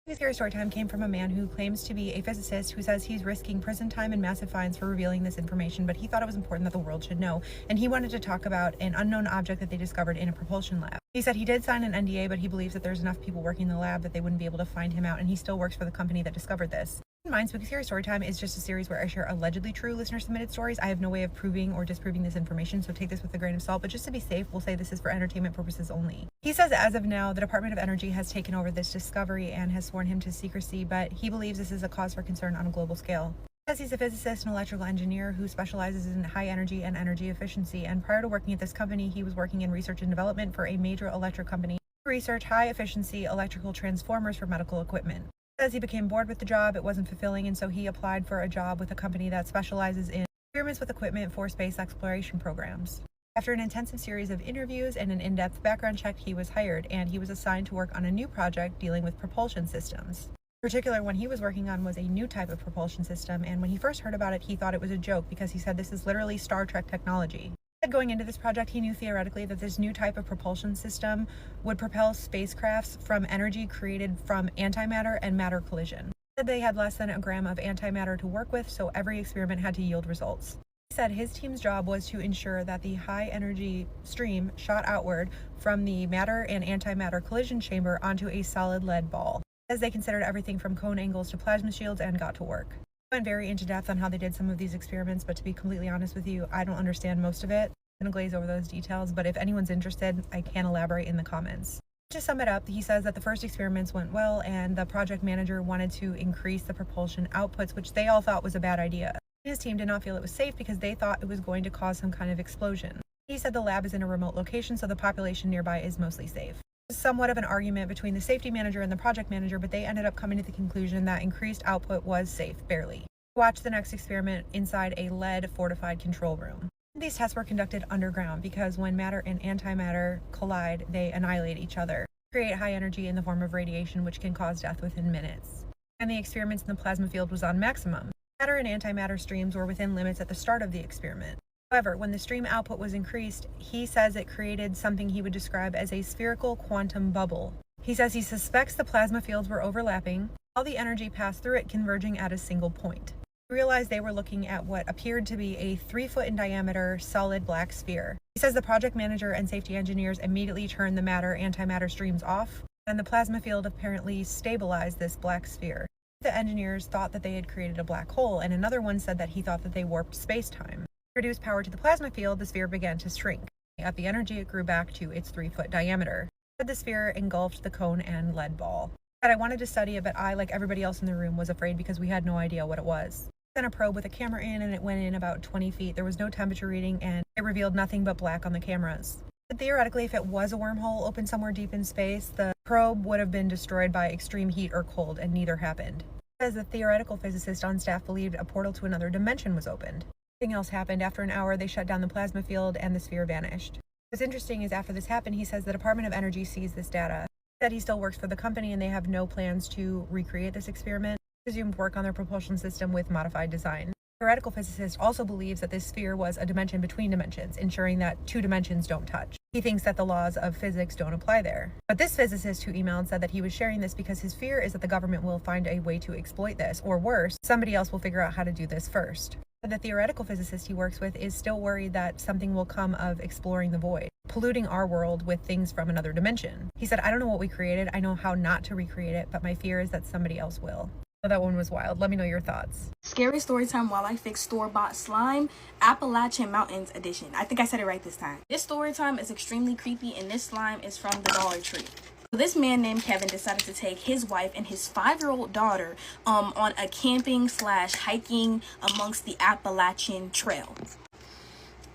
The scary story time came from a man who claims to be a physicist who says he's risking prison time and massive fines for revealing this information, but he thought it was important that the world should know, and he wanted to talk about an unknown object that they discovered in a propulsion lab. He said he did sign an NDA, but he believes that there's enough people working in the lab that they wouldn't be able to find him out, and he still works for the company that discovered this. Keep in mind, Spooky Scary Storytime is just a series where I share allegedly true listener-submitted stories. I have no way of proving or disproving this information, so take this with a grain of salt, but just to be safe, we'll say this is for entertainment purposes only. He says as of now, the Department of Energy has taken over this discovery and has sworn him to secrecy, but he believes this is a cause for concern on a global scale. He says he's a physicist and electrical engineer who specializes in high energy and energy efficiency, and prior to working at this company, he was working in research and development for a major electric company to research high-efficiency electrical transformers for medical equipment. Says he became bored with the job, it wasn't fulfilling, and so he applied for a job with a company that specializes in experiments with equipment for space exploration programs. After an intensive series of interviews and an in-depth background check, he was hired, and he was assigned to work on a new project dealing with propulsion systems. The particular one he was working on was a new type of propulsion system, and when he first heard about it, he thought it was a joke because he said this is literally Star Trek technology. Going into this project, he knew theoretically that this new type of propulsion system would propel spacecrafts from energy created from antimatter and matter collision. He said they had less than a gram of antimatter to work with, so every experiment had to yield results. He said his team's job was to ensure that the high energy stream shot outward from the matter and antimatter collision chamber onto a solid lead ball, as they considered everything from cone angles to plasma shields and got to work. Went very into depth on how they did some of these experiments, but to be completely honest with you, I don't understand most of it. I'm gonna glaze over those details, but if anyone's interested, I can elaborate in the comments. To sum it up, he says that the first experiments went well, and the project manager wanted to increase the propulsion outputs, which they all thought was a bad idea. His team did not feel it was safe because they thought it was going to cause some kind of explosion. He said the lab is in a remote location, so the population nearby is mostly safe. Somewhat of an argument between the safety manager and the project manager, but they ended up coming to the conclusion that increased output was safe, barely. Watch the next experiment inside a lead fortified control room. These tests were conducted underground because when matter and antimatter collide, they annihilate each other, create high energy in the form of radiation, which can cause death within minutes. And the experiments in the plasma field was on maximum. Matter and antimatter streams were within limits at the start of the experiment. However, when the stream output was increased, he says it created something he would describe as a spherical quantum bubble. He says he suspects the plasma fields were overlapping, all the energy passed through it converging at a single point. He realized they were looking at what appeared to be a 3-foot in diameter solid black sphere. He says the project manager and safety engineers immediately turned the matter-antimatter streams off, and the plasma field apparently stabilized this black sphere. The engineers thought that they had created a black hole, and another one said that he thought that they warped space-time. To reduce power to the plasma field, the sphere began to shrink. At the energy, it grew back to its 3-foot diameter. The sphere engulfed the cone and lead ball. I wanted to study it, but I, like everybody else in the room, was afraid because we had no idea what it was. Sent a probe with a camera in, and it went in about 20 feet. There was no temperature reading, and it revealed nothing but black on the cameras. But theoretically, if it was a wormhole open somewhere deep in space, the probe would have been destroyed by extreme heat or cold, and neither happened. As the theoretical physicist on staff believed a portal to another dimension was opened. Nothing else happened. After an hour, they shut down the plasma field, and the sphere vanished. What's interesting is after this happened, he says the Department of Energy sees this data. He said he still works for the company, and they have no plans to recreate this experiment. Presumed work on their propulsion system with modified design. The theoretical physicist also believes that this sphere was a dimension between dimensions, ensuring that two dimensions don't touch. He thinks that the laws of physics don't apply there. But this physicist who emailed said that he was sharing this because his fear is that the government will find a way to exploit this, or worse, somebody else will figure out how to do this first. The theoretical physicist he works with is still worried that something will come of exploring the void, polluting our world with things from another dimension. He said, I don't know what we created, I know how not to recreate it, but my fear is that somebody else will. So that one was wild. Let me know your thoughts. Scary story time while I fix store-bought slime, Appalachian Mountains edition. I think I said it right this time. This story time is extremely creepy, and this slime is from the Dollar Tree. This man named Kevin decided to take his wife and his 5-year-old daughter on a camping / hiking amongst the Appalachian Trail.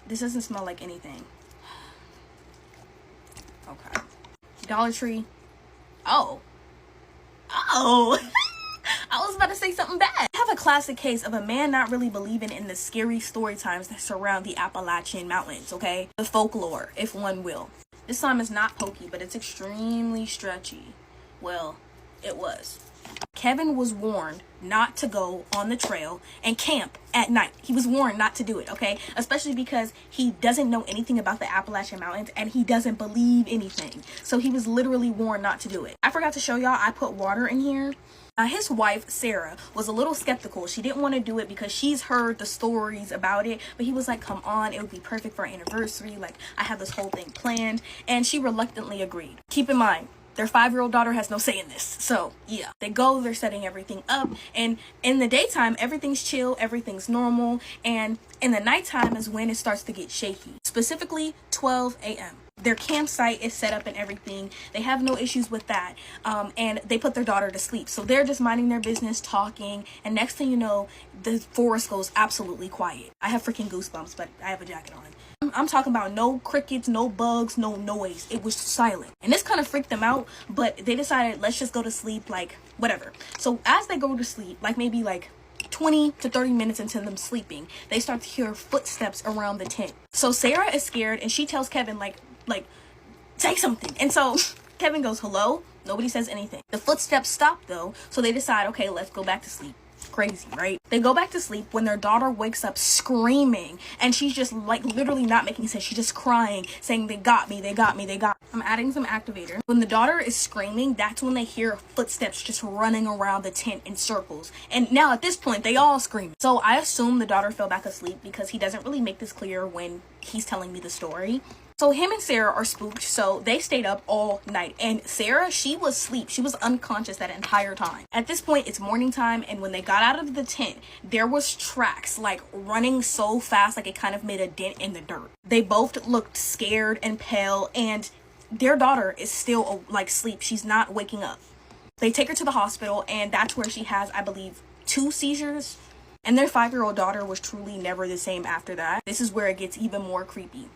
This doesn't smell like anything. Okay. Dollar Tree. Oh. I was about to say something bad. I have a classic case of a man not really believing in the scary story times that surround the Appalachian Mountains, okay? The folklore, if one will. This slime is not pokey, but it's extremely stretchy. Well, it was. Kevin was warned not to go on the trail and camp at night. He was warned not to do it, okay? Especially because he doesn't know anything about the Appalachian Mountains and he doesn't believe anything. So he was literally warned not to do it. I forgot to show y'all, I put water in here. His wife, Sarah, was a little skeptical. She didn't want to do it because she's heard the stories about it. But he was like, come on, it would be perfect for our anniversary. Like, I have this whole thing planned. And she reluctantly agreed. Keep in mind, their 5-year-old daughter has no say in this. So, yeah. They go, they're setting everything up. And in the daytime, everything's chill, everything's normal. And in the nighttime is when it starts to get shaky. Specifically, 12 a.m. Their campsite is set up and everything. They have no issues with that. And they put their daughter to sleep. So they're just minding their business, talking. And next thing you know, the forest goes absolutely quiet. I have freaking goosebumps, but I have a jacket on. I'm talking about no crickets, no bugs, no noise. It was silent. And this kind of freaked them out, but they decided, let's just go to sleep, like, whatever. So as they go to sleep, like maybe like 20 to 30 minutes into them sleeping, they start to hear footsteps around the tent. So Sarah is scared and she tells Kevin, like, say something. And so Kevin goes, hello? Nobody says anything. The footsteps stop though, so they decide, okay, let's go back to sleep. Crazy, right? They go back to sleep when their daughter wakes up screaming, and she's just like literally not making sense. She's just crying, saying, they got me, they got me, they got me. I'm adding some activator. When the daughter is screaming, that's when they hear footsteps just running around the tent in circles. And now at this point, they all scream. So I assume the daughter fell back asleep because he doesn't really make this clear when he's telling me the story. So him and Sarah are spooked, so they stayed up all night. And Sarah, she was asleep. She was unconscious that entire time. At this point, it's morning time, and when they got out of the tent, there was tracks, like, running so fast, like it kind of made a dent in the dirt. They both looked scared and pale, and their daughter is still, like, asleep. She's not waking up. They take her to the hospital, and that's where she has, I believe, 2 seizures. And their 5-year-old daughter was truly never the same after that. This is where it gets even more creepy.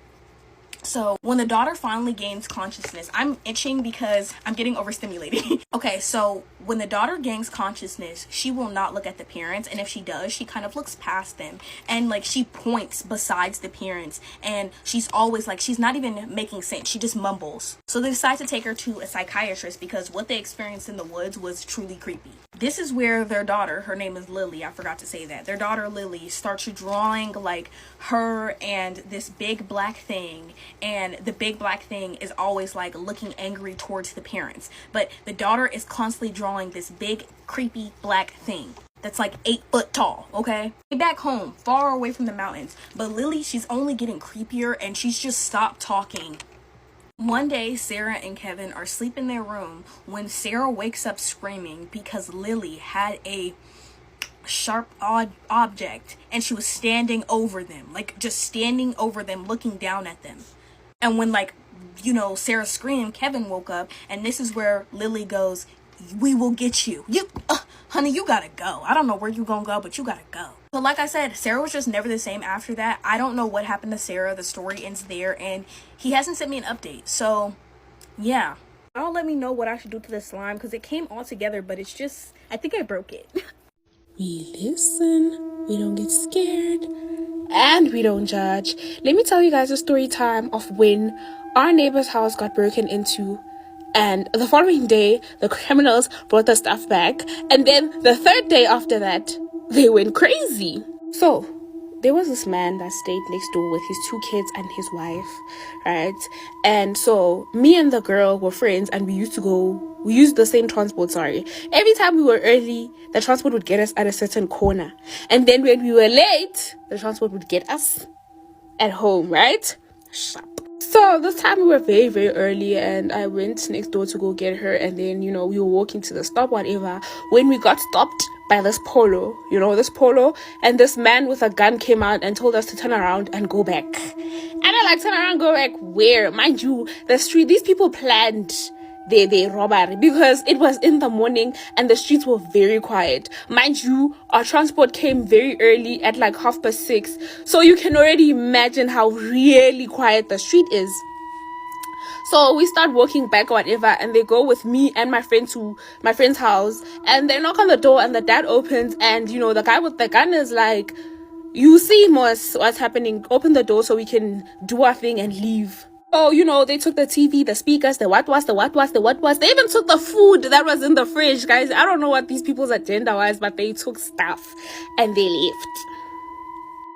So when the daughter finally gains consciousness, I'm itching because I'm getting overstimulated. Okay, so when the daughter gains consciousness, she will not look at the parents. And if she does, she kind of looks past them. And like she points besides the parents. And she's always like, she's not even making sense. She just mumbles. So they decide to take her to a psychiatrist because what they experienced in the woods was truly creepy. This is where their daughter, her name is Lily, I forgot to say that. Their daughter Lily starts drawing like her and this big black thing. And the big black thing is always like looking angry towards the parents. But the daughter is constantly drawing this big creepy black thing that's like 8 foot tall, okay? Back home, far away from the mountains. But Lily, she's only getting creepier and she's just stopped talking. One day, Sarah and Kevin are asleep in their room when Sarah wakes up screaming because Lily had a sharp odd object and she was standing over them, like just standing over them, looking down at them. And when, like, you know, Sarah screamed, Kevin woke up, and this is where Lily goes, we will get you. Honey, you gotta go. I don't know where you gonna go, but you gotta go. So like I said, Sarah was just never the same after that. I don't know what happened to Sarah. The story ends there, and he hasn't sent me an update. So, yeah. Y'all let me know what I should do to the slime, because it came all together, but it's just, I think I broke it. We listen, we don't get scared, and we don't judge. Let me tell you guys a story time of when our neighbor's house got broken into, and the following day the criminals brought the stuff back, and then the third day after that they went crazy. So there was this man that stayed next door with his 2 kids and his wife, right? And so me and the girl were friends, and we used the same transport, Every time we were early, the transport would get us at a certain corner. And then when we were late, the transport would get us at home, right? Sharp. So this time we were very, very early, and I went next door to go get her, and then, you know, we were walking to the stop, whatever, when we got stopped by this polo, and this man with a gun came out and told us to turn around and go back. And I like, turn around, go back where? Mind you, the street, these people planned their robbery because it was in the morning and the streets were very quiet. Mind you, our transport came very early at like 6:30, so you can already imagine how really quiet the street is. So we start walking back or whatever, and they go with me and my friend to my friend's house, and they knock on the door, and the dad opens, and you know, the guy with the gun is like, you see what's happening, open the door so we can do our thing and leave. Oh, they took the TV, the speakers, the what was. They even took the food that was in the fridge, guys. I don't know what these people's agenda was, but they took stuff and they left.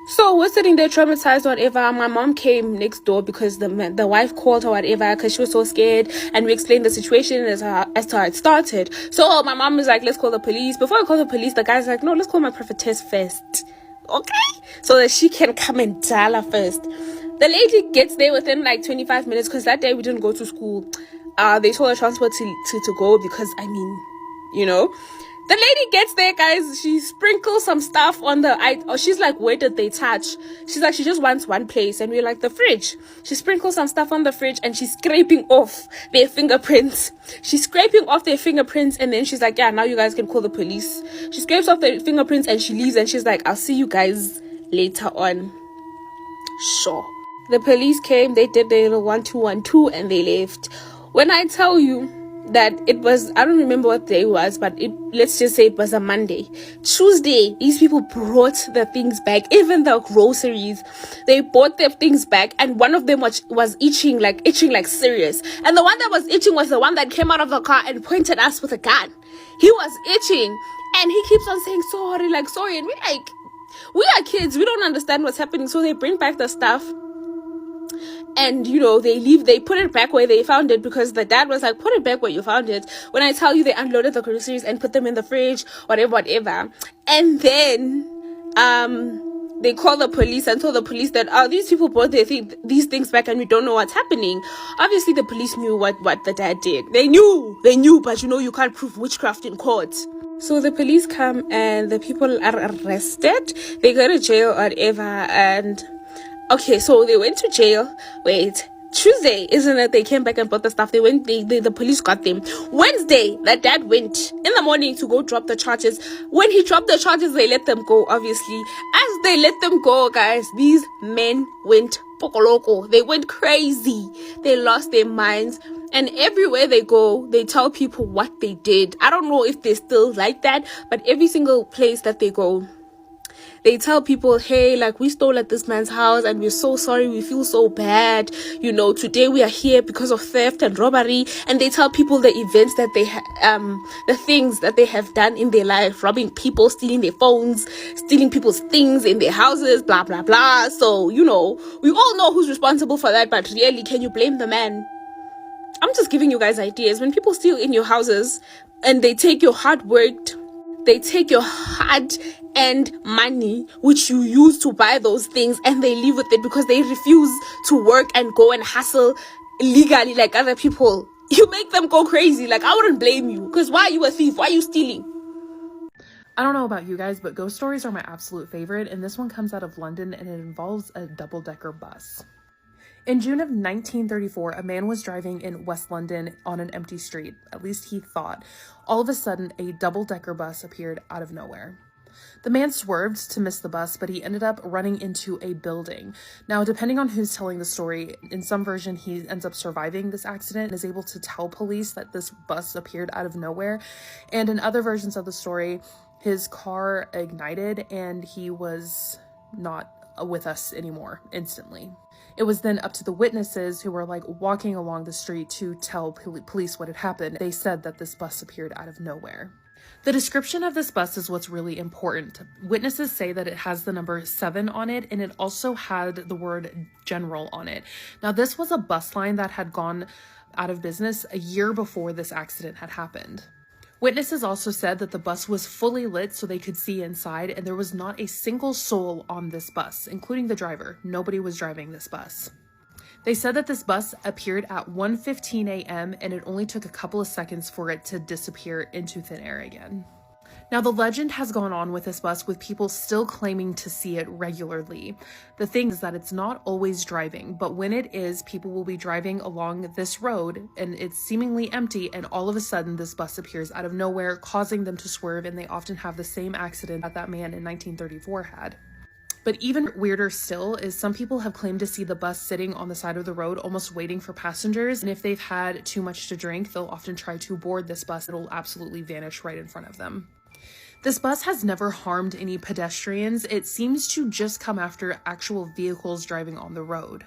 So we're sitting there traumatized, whatever. My mom came next door because the wife called her, whatever, because she was so scared. And we explained the situation as to how it started. So my mom was like, let's call the police. Before I call the police, the guy's like, no, let's call my prophetess first. Okay? So that she can come and tell her first. The lady gets there within like 25 minutes because that day we didn't go to school. They told her transport to go because, the lady gets there, guys. She sprinkles some stuff on she's like, where did they touch? She's like, she just wants one place. And we're like, the fridge. She sprinkles some stuff on the fridge and she's scraping off their fingerprints. She's scraping off their fingerprints and then she's like, yeah, now you guys can call the police. She scrapes off the fingerprints and she leaves and she's like, I'll see you guys later on. Sure. The police came, they did their little 1-2-1-2 and they left. When I tell you that it was, I don't remember what day it was, but let's just say it was a Monday. Tuesday, these people brought the things back, even the groceries. They brought their things back and one of them was itching like serious. And the one that was itching was the one that came out of the car and pointed at us with a gun. He was itching and he keeps on saying sorry. And we are kids, we don't understand what's happening. So they bring back the stuff. And they leave, they put it back where they found it because the dad was like, put it back where you found it. When I tell you, they unloaded the groceries and put them in the fridge, whatever. And then they called the police and told the police that these people brought these things back and we don't know what's happening. Obviously the police knew what the dad did. They knew, but you can't prove witchcraft in court. So the police come and the people are arrested. They go to jail or whatever. And okay, so they went to jail. Wait, Tuesday, isn't it? They came back and brought the stuff. The police got them. Wednesday, the dad went in the morning to go drop the charges. When he dropped the charges, they let them go, obviously. As they let them go, guys, these men went pokoloko. They went crazy. They lost their minds. And everywhere they go, they tell people what they did. I don't know if they're still like that, but every single place that they go, they tell people, hey, like, we stole at this man's house and we're so sorry, we feel so bad, today we are here because of theft and robbery. And they tell people the events that they the things that they have done in their life, robbing people, stealing their phones, stealing people's things in their houses, blah blah blah. So we all know who's responsible for that, but really, can you blame the man? I'm just giving you guys ideas. When people steal in your houses and they take your hard-earned money, which you use to buy those things, and they leave with it because they refuse to work and go and hustle legally like other people, you make them go crazy. Like, I wouldn't blame you, because why are you a thief? Why are you stealing? I don't know about you guys, but ghost stories are my absolute favorite, and this one comes out of London and it involves a double-decker bus. In June of 1934, a man was driving in West London on an empty street. At least he thought. All of a sudden, a double-decker bus appeared out of nowhere. The man swerved to miss the bus, but he ended up running into a building. Now, depending on who's telling the story, in some version, he ends up surviving this accident and is able to tell police that this bus appeared out of nowhere. And in other versions of the story, his car ignited and he was not with us anymore instantly. It was then up to the witnesses who were walking along the street to tell police what had happened. They said that this bus appeared out of nowhere. The description of this bus is what's really important. Witnesses say that it has the number 7 on it, and it also had the word general on it. Now, this was a bus line that had gone out of business a year before this accident had happened. Witnesses also said that the bus was fully lit so they could see inside, and there was not a single soul on this bus, including the driver. Nobody was driving this bus. They said that this bus appeared at 1:15 a.m. and it only took a couple of seconds for it to disappear into thin air again. Now, the legend has gone on with this bus, with people still claiming to see it regularly. The thing is that it's not always driving, but when it is, people will be driving along this road and it's seemingly empty, and all of a sudden this bus appears out of nowhere, causing them to swerve, and they often have the same accident that man in 1934 had. But even weirder still is some people have claimed to see the bus sitting on the side of the road, almost waiting for passengers. And if they've had too much to drink, they'll often try to board this bus. It'll absolutely vanish right in front of them. This bus has never harmed any pedestrians. It seems to just come after actual vehicles driving on the road.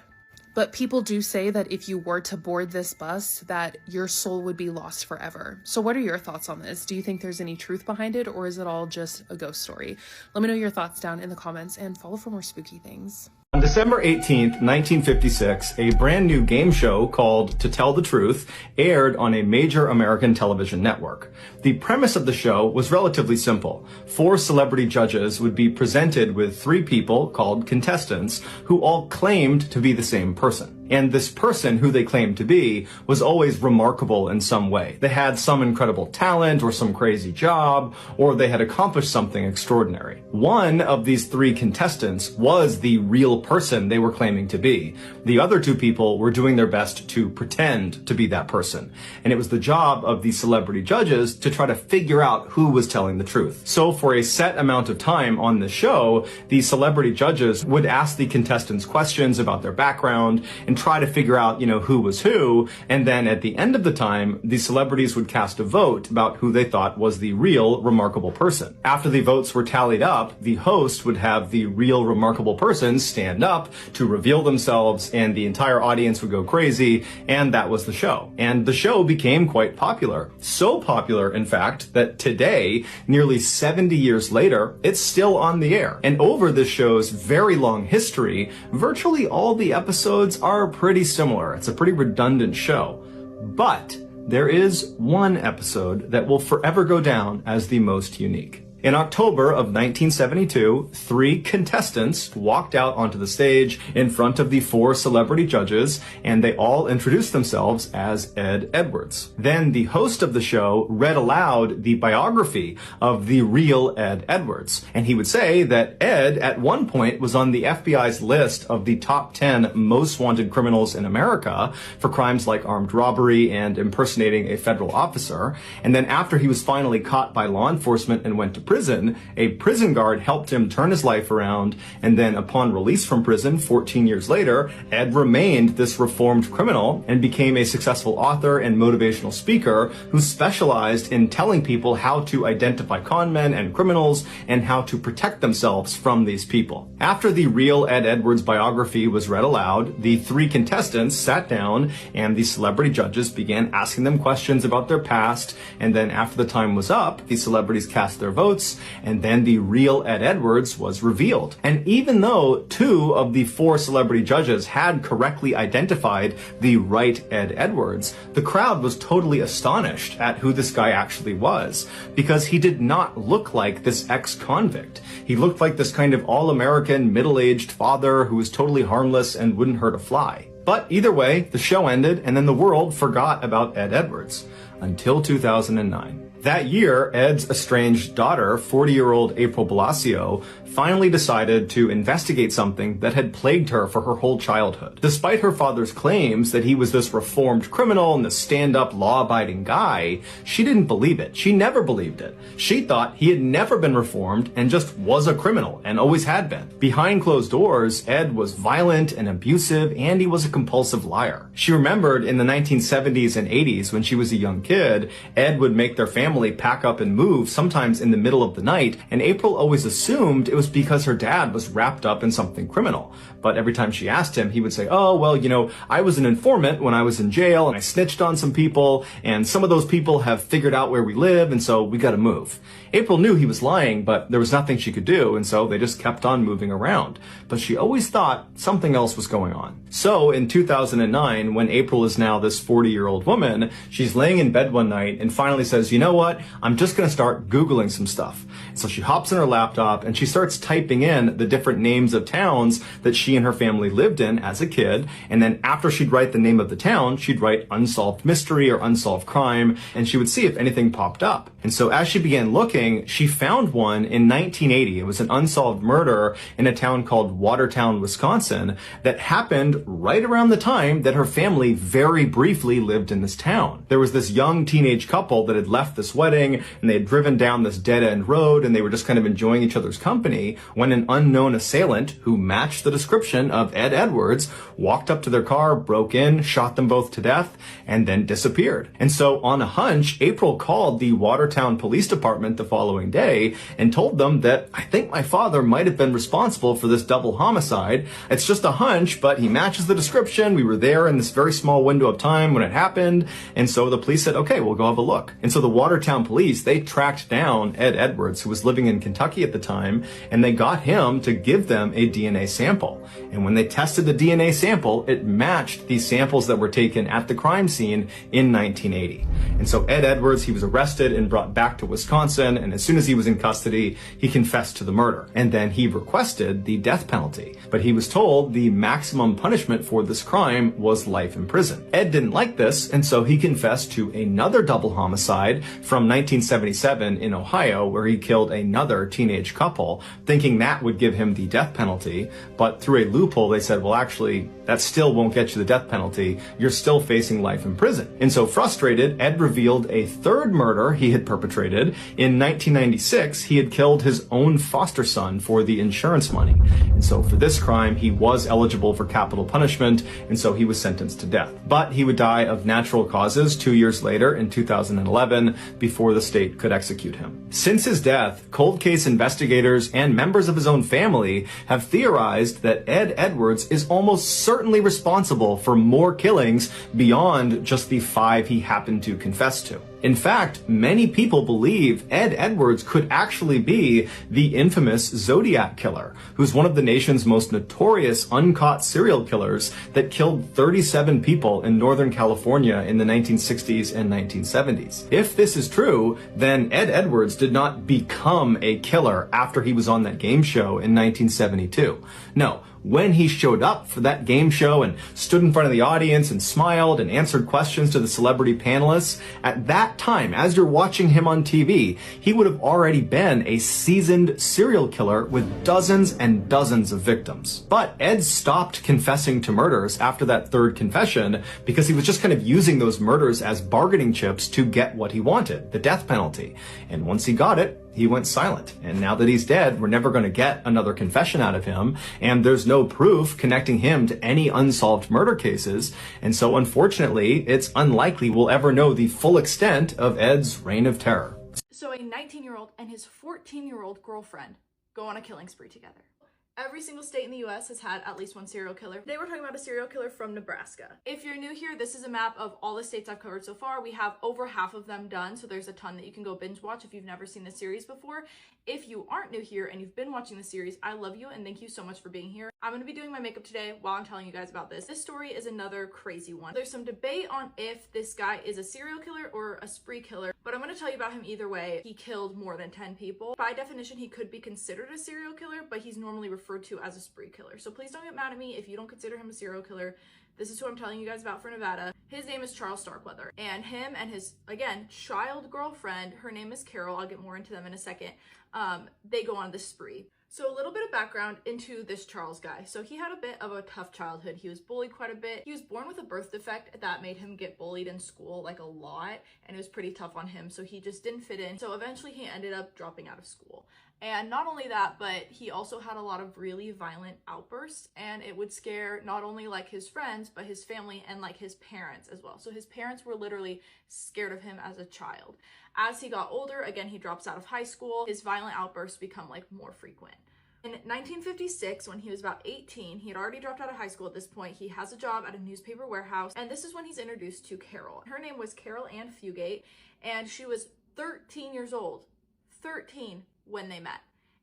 But people do say that if you were to board this bus, that your soul would be lost forever. So what are your thoughts on this? Do you think there's any truth behind it, or is it all just a ghost story? Let me know your thoughts down in the comments and follow for more spooky things. On December 18th, 1956, a brand new game show called To Tell the Truth aired on a major American television network. The premise of the show was relatively simple. 4 celebrity judges would be presented with 3 people called contestants who all claimed to be the same person. And this person who they claimed to be was always remarkable in some way. They had some incredible talent or some crazy job, or they had accomplished something extraordinary. One of these 3 contestants was the real person they were claiming to be. The other 2 people were doing their best to pretend to be that person. And it was the job of the celebrity judges to try to figure out who was telling the truth. So for a set amount of time on the show, the celebrity judges would ask the contestants questions about their background and try to figure out, who was who. And then at the end of the time, the celebrities would cast a vote about who they thought was the real remarkable person. After the votes were tallied up, the host would have the real remarkable person stand up to reveal themselves, and the entire audience would go crazy, and that was the show. And the show became quite popular. So popular, in fact, that today, nearly 70 years later, it's still on the air. And over this show's very long history, virtually all the episodes are pretty similar. It's a pretty redundant show. But there is one episode that will forever go down as the most unique. In October of 1972, 3 contestants walked out onto the stage in front of the 4 celebrity judges, and they all introduced themselves as Ed Edwards. Then the host of the show read aloud the biography of the real Ed Edwards, and he would say that Ed at one point was on the FBI's list of the top 10 most wanted criminals in America for crimes like armed robbery and impersonating a federal officer. And then after he was finally caught by law enforcement and went to prison, a prison guard helped him turn his life around, and then upon release from prison 14 years later, Ed remained this reformed criminal and became a successful author and motivational speaker who specialized in telling people how to identify con men and criminals and how to protect themselves from these people. After the real Ed Edwards biography was read aloud, the 3 contestants sat down and the celebrity judges began asking them questions about their past, and then after the time was up, the celebrities cast their votes, and then the real Ed Edwards was revealed. And even though 2 of the 4 celebrity judges had correctly identified the right Ed Edwards, the crowd was totally astonished at who this guy actually was, because he did not look like this ex-convict. He looked like this kind of all-American middle-aged father who was totally harmless and wouldn't hurt a fly. But either way, the show ended, and then the world forgot about Ed Edwards until 2009. That year, Ed's estranged daughter, 40-year-old April Blasio, finally decided to investigate something that had plagued her for her whole childhood. Despite her father's claims that he was this reformed criminal and this stand-up, law-abiding guy, she didn't believe it. She never believed it. She thought he had never been reformed and just was a criminal and always had been. Behind closed doors, Ed was violent and abusive, and he was a compulsive liar. She remembered in the 1970s and 80s when she was a young kid, Ed would make their family pack up and move, sometimes in the middle of the night, and April always assumed it was because her dad was wrapped up in something criminal. But every time she asked him, he would say, oh, well, I was an informant when I was in jail, and I snitched on some people, and some of those people have figured out where we live, and so we gotta move. April knew he was lying, but there was nothing she could do, and so they just kept on moving around. But she always thought something else was going on. So in 2009, when April is now this 40-year-old woman, she's laying in bed one night and finally says, you know what? I'm just gonna start Googling some stuff. So she hops on her laptop and she starts typing in the different names of towns that she and her family lived in as a kid. And then after she'd write the name of the town, she'd write unsolved mystery or unsolved crime, and she would see if anything popped up. And so as she began looking, she found one in 1980. It was an unsolved murder in a town called Watertown, Wisconsin, that happened right around the time that her family very briefly lived in this town. There was this young teenage couple that had left the this wedding, and they had driven down this dead-end road, and they were just kind of enjoying each other's company when an unknown assailant who matched the description of Ed Edwards walked up to their car, broke in, shot them both to death, and then disappeared. And so on a hunch, April called the Watertown Police Department the following day and told them that, I think my father might have been responsible for this double homicide. It's just a hunch, but he matches the description. We were there in this very small window of time when it happened. And so the police said, okay, we'll go have a look. And so the Watertown police, they tracked down Ed Edwards, who was living in Kentucky at the time, and they got him to give them a DNA sample. And when they tested the DNA sample, it matched the samples that were taken at the crime scene in 1980. And so Ed Edwards, he was arrested and brought back to Wisconsin, and as soon as he was in custody, he confessed to the murder. And then he requested the death penalty. But he was told the maximum punishment for this crime was life in prison. Ed didn't like this, and so he confessed to another double homicide from 1977 in Ohio, where he killed another teenage couple, thinking that would give him the death penalty. But through a loophole, they said, well, actually, that still won't get you the death penalty. You're still facing life in prison. And so frustrated, Ed revealed a third murder he had perpetrated. In 1996, he had killed his own foster son for the insurance money. And so for this crime, he was eligible for capital punishment, and so he was sentenced to death. But he would die of natural causes 2 years later in 2011 before the state could execute him. Since his death, cold case investigators and members of his own family have theorized that Ed Edwards is almost certainly responsible for more killings beyond just the 5 he happened to confess to. In fact, many people believe Ed Edwards could actually be the infamous Zodiac Killer, who's one of the nation's most notorious uncaught serial killers that killed 37 people in Northern California in the 1960s and 1970s. If this is true, then Ed Edwards did not become a killer after he was on that game show in 1972. No. When he showed up for that game show and stood in front of the audience and smiled and answered questions to the celebrity panelists, at that time, as you're watching him on TV, he would have already been a seasoned serial killer with dozens and dozens of victims. But Ed stopped confessing to murders after that third confession because he was just kind of using those murders as bargaining chips to get what he wanted, the death penalty. And once he got it, he went silent. And now that he's dead, we're never going to get another confession out of him. And there's no proof connecting him to any unsolved murder cases. And so unfortunately, it's unlikely we'll ever know the full extent of Ed's reign of terror. So a 19-year-old and his 14-year-old girlfriend go on a killing spree together. Every single state in the US has had at least one serial killer. Today we're talking about a serial killer from Nebraska. If you're new here, this is a map of all the states I've covered so far. We have over half of them done, so there's a ton that you can go binge watch if you've never seen the series before. If you aren't new here and you've been watching the series, I love you and thank you so much for being here. I'm going to be doing my makeup today while I'm telling you guys about this. This story is another crazy one. There's some debate on if this guy is a serial killer or a spree killer, but I'm going to tell you about him either way. He killed more than 10 people. By definition, he could be considered a serial killer, but he's normally referred to as a spree killer. So please don't get mad at me if you don't consider him a serial killer. This is who I'm telling you guys about for Nevada. His name is Charles Starkweather, and him and his, again, child girlfriend, her name is Carol, I'll get more into them in a second, they go on this spree. So a little bit of background into this Charles guy. So he had a bit of a tough childhood. He was bullied quite a bit. He was born with a birth defect that made him get bullied in school like a lot, and it was pretty tough on him, so he just didn't fit in. So eventually he ended up dropping out of school. And not only that, but he also had a lot of really violent outbursts, and it would scare not only like his friends, but his family and like his parents as well. So his parents were literally scared of him as a child. As he got older, again, he drops out of high school, his violent outbursts become like more frequent. In 1956, when he was about 18, he had already dropped out of high school at this point. He has a job at a newspaper warehouse, and this is when he's introduced to Carol. Her name was Carol Ann Fugate, and she was 13 years old. 13 when they met.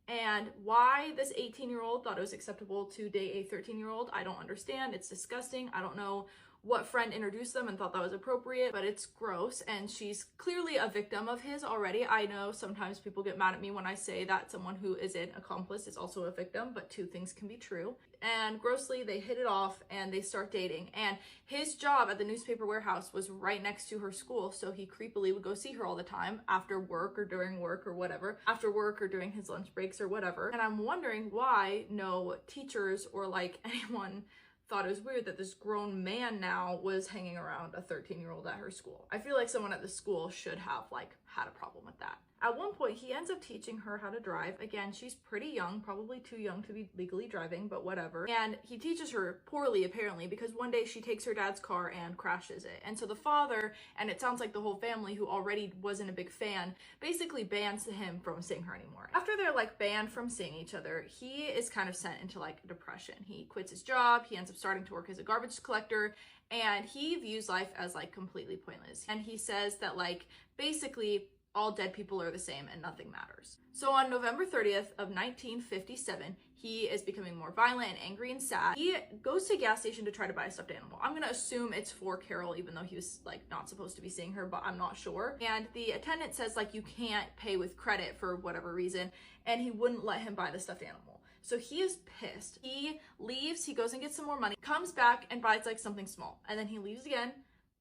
And why this 18-year-old thought it was acceptable to date a 13-year-old, I don't understand. It's disgusting. I don't know what friend introduced them and thought that was appropriate, but it's gross, and she's clearly a victim of his already. I know sometimes people get mad at me when I say that someone who is an accomplice is also a victim, but two things can be true. And grossly, they hit it off and they start dating. And his job at the newspaper warehouse was right next to her school, so he creepily would go see her all the time after work or during work or whatever, after work or during his lunch breaks or whatever. And I'm wondering why no teachers or like anyone thought it was weird that this grown man now was hanging around a 13-year-old at her school. I feel like someone at the school should have like had a problem with that. At one point, he ends up teaching her how to drive. Again, she's pretty young, probably too young to be legally driving, but whatever. And he teaches her poorly, apparently, because one day she takes her dad's car and crashes it. And so the father, and it sounds like the whole family, who already wasn't a big fan, basically bans him from seeing her anymore. After they're like banned from seeing each other, he is kind of sent into like depression. He quits his job, he ends up starting to work as a garbage collector, and he views life as like completely pointless. And he says that like basically all dead people are the same and nothing matters. So on November 30th of 1957, he is becoming more violent and angry and sad. He goes to a gas station to try to buy a stuffed animal. I'm gonna assume it's for Carol, even though he was like not supposed to be seeing her, but I'm not sure. And the attendant says like you can't pay with credit for whatever reason, and he wouldn't let him buy the stuffed animal. So he is pissed. He leaves, he goes and gets some more money, comes back and buys like something small, and then he leaves again,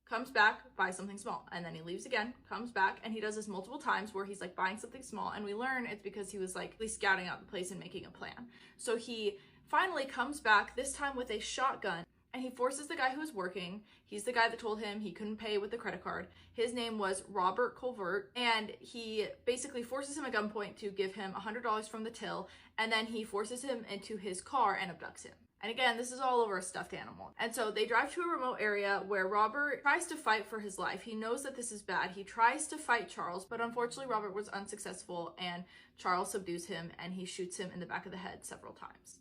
comes back, buys something small, and then he leaves again, comes back, and he does this multiple times where he's like buying something small, and we learn it's because he was like scouting out the place and making a plan. So he finally comes back, this time with a shotgun, and he forces the guy who was working. He's the guy that told him he couldn't pay with the credit card. His name was Robert Colvert, and he basically forces him at gunpoint to give him $100 from the till, and then he forces him into his car and abducts him. And again, this is all over a stuffed animal. And so they drive to a remote area where Robert tries to fight for his life. He knows that this is bad. He tries to fight Charles, but unfortunately Robert was unsuccessful, and Charles subdues him and he shoots him in the back of the head several times.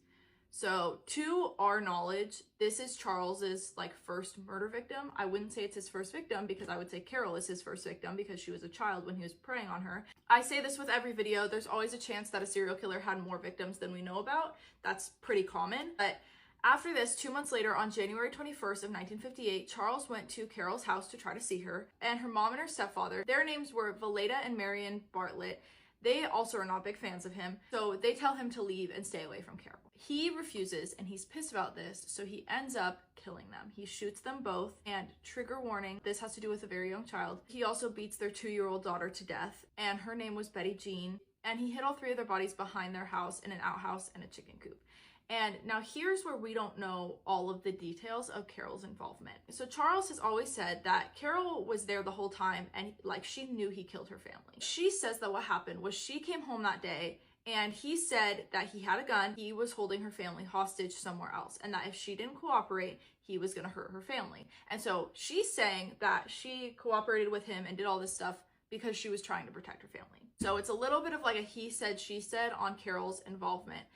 So to our knowledge, this is Charles's like first murder victim. I wouldn't say it's his first victim, because I would say Carol is his first victim because she was a child when he was preying on her. I say this with every video. There's always a chance that a serial killer had more victims than we know about. That's pretty common. But after this, 2 months later, on January 21st of 1958, Charles went to Carol's house to try to see her, and her mom and her stepfather, their names were Valeda and Marion Bartlett. They also are not big fans of him, so they tell him to leave and stay away from Carol. He refuses, and he's pissed about this, so he ends up killing them. He shoots them both, and trigger warning, this has to do with a very young child. He also beats their 2-year-old daughter to death, and her name was Betty Jean, and he hid all 3 of their bodies behind their house in an outhouse and a chicken coop. And now here's where we don't know all of the details of Carol's involvement. So Charles has always said that Carol was there the whole time, and like she knew he killed her family. She says that what happened was she came home that day, and he said that he had a gun, he was holding her family hostage somewhere else, and that if she didn't cooperate, he was gonna hurt her family. And so she's saying that she cooperated with him and did all this stuff because she was trying to protect her family. So it's a little bit of like a he said, she said on Carol's involvement.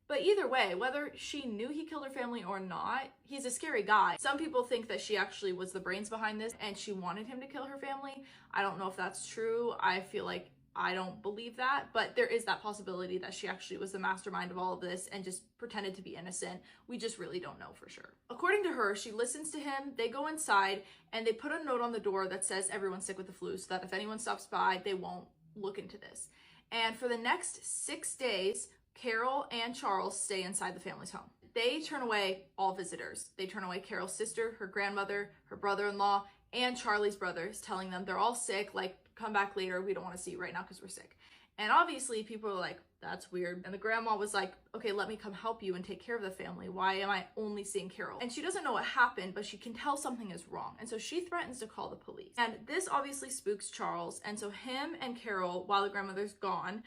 But either way, whether she knew he killed her family or not, he's a scary guy. Some people think that she actually was the brains behind this and she wanted him to kill her family. I don't know if that's true. I feel like I don't believe that, but there is that possibility that she actually was the mastermind of all of this and just pretended to be innocent. We just really don't know for sure. According to her, she listens to him, they go inside, and they put a note on the door that says everyone's sick with the flu, so that if anyone stops by, they won't look into this. And for the next 6 days, Carol and Charles stay inside the family's home. They turn away all visitors. They turn away Carol's sister, her grandmother, her brother-in-law, and Charlie's brothers, telling them they're all sick, like, come back later, we don't want to see you right now because we're sick. And obviously people are like, that's weird. And the grandma was like, okay, let me come help you and take care of the family. Why am I only seeing Carol? And she doesn't know what happened, but she can tell something is wrong. And so she threatens to call the police. And this obviously spooks Charles. And so him and Carol, while the grandmother's gone,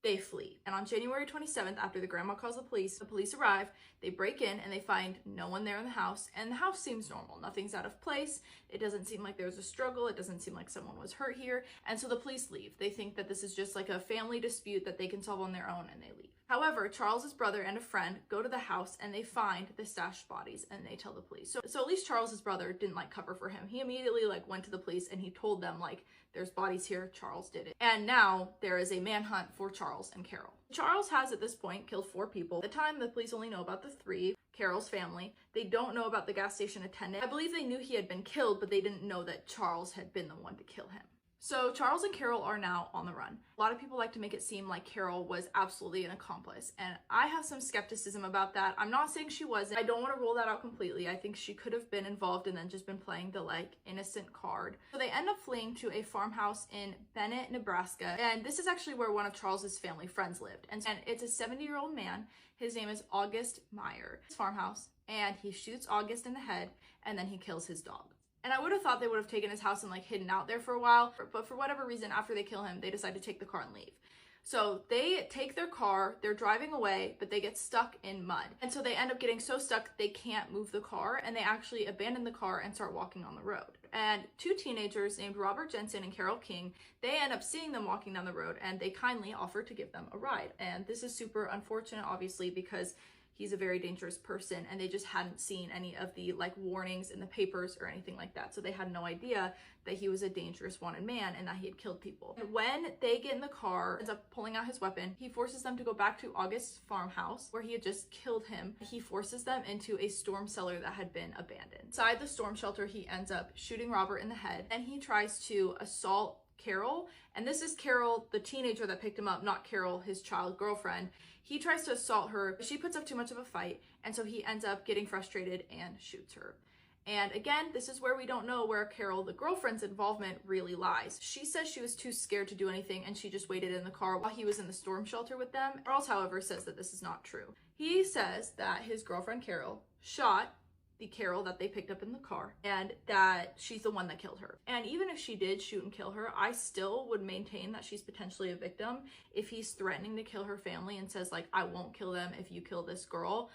they flee. And on January 27th, after the grandma calls the police arrive, they break in and they find no one there in the house, and the house seems normal. Nothing's out of place. It doesn't seem like there's a struggle. It doesn't seem like someone was hurt here. And so the police leave. They think that this is just like a family dispute that they can solve on their own, and they leave. However, Charles's brother and a friend go to the house and they find the stashed bodies, and they tell the police. So at least Charles's brother didn't like cover for him. He immediately like went to the police and he told them like, there's bodies here, Charles did it. And now there is a manhunt for Charles and Carol. Charles has at this point killed 4 people. At the time, the police only know about the 3, Carol's family. They don't know about the gas station attendant. I believe they knew he had been killed, but they didn't know that Charles had been the one to kill him. So Charles and Carol are now on the run. A lot of people like to make it seem like Carol was absolutely an accomplice, and I have some skepticism about that. I'm not saying she wasn't. I don't want to rule that out completely. I think she could have been involved and then just been playing the like innocent card. So they end up fleeing to a farmhouse in Bennett, Nebraska, and this is actually where one of Charles's family friends lived. And it's a 70-year-old man. His name is August Meyer. His farmhouse, and he shoots August in the head, and then he kills his dog. And I would have thought they would have taken his house and like hidden out there for a while, but for whatever reason, after they kill him, they decide to take the car and leave. So they take their car, they're driving away, but they get stuck in mud. And so they end up getting so stuck they can't move the car, and they actually abandon the car and start walking on the road. And two teenagers named Robert Jensen and Carol King, they end up seeing them walking down the road, and they kindly offer to give them a ride. And this is super unfortunate, obviously, because he's a very dangerous person, and they just hadn't seen any of the like warnings in the papers or anything like that. So they had no idea that he was a dangerous wanted man and that he had killed people. And when they get in the car, ends up pulling out his weapon. He forces them to go back to August's farmhouse where he had just killed him. He forces them into a storm cellar that had been abandoned. Inside the storm shelter, he ends up shooting Robert in the head, and he tries to assault Carol. And this is Carol, the teenager that picked him up, not Carol, his child girlfriend. He tries to assault her. She puts up too much of a fight, and so he ends up getting frustrated and shoots her. And again, this is where we don't know where Carol, the girlfriend's involvement really lies. She says she was too scared to do anything, and she just waited in the car while he was in the storm shelter with them. Charles, however, says that this is not true. He says that his girlfriend Carol shot the Carol that they picked up in the car, and that she's the one that killed her. And even if she did shoot and kill her, I still would maintain that she's potentially a victim if he's threatening to kill her family and says like, I won't kill them if you kill this girl.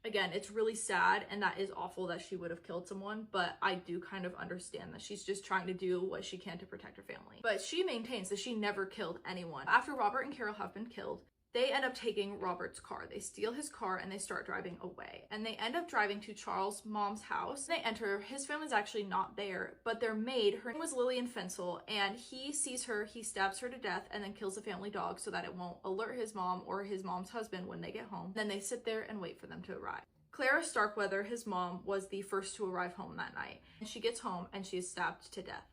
Again, it's really sad, and that is awful that she would have killed someone, but I do kind of understand that she's just trying to do what she can to protect her family. But she maintains that she never killed anyone. After Robert and Carol have been killed, they end up taking Robert's car. They steal his car and they start driving away. And they end up driving to Charles' mom's house. They enter. His family's actually not there, but their maid, her name was Lillian Fensel, and he sees her, he stabs her to death, and then kills the family dog so that it won't alert his mom or his mom's husband when they get home. Then they sit there and wait for them to arrive. Clara Starkweather, his mom, was the first to arrive home that night. And she gets home and she is stabbed to death.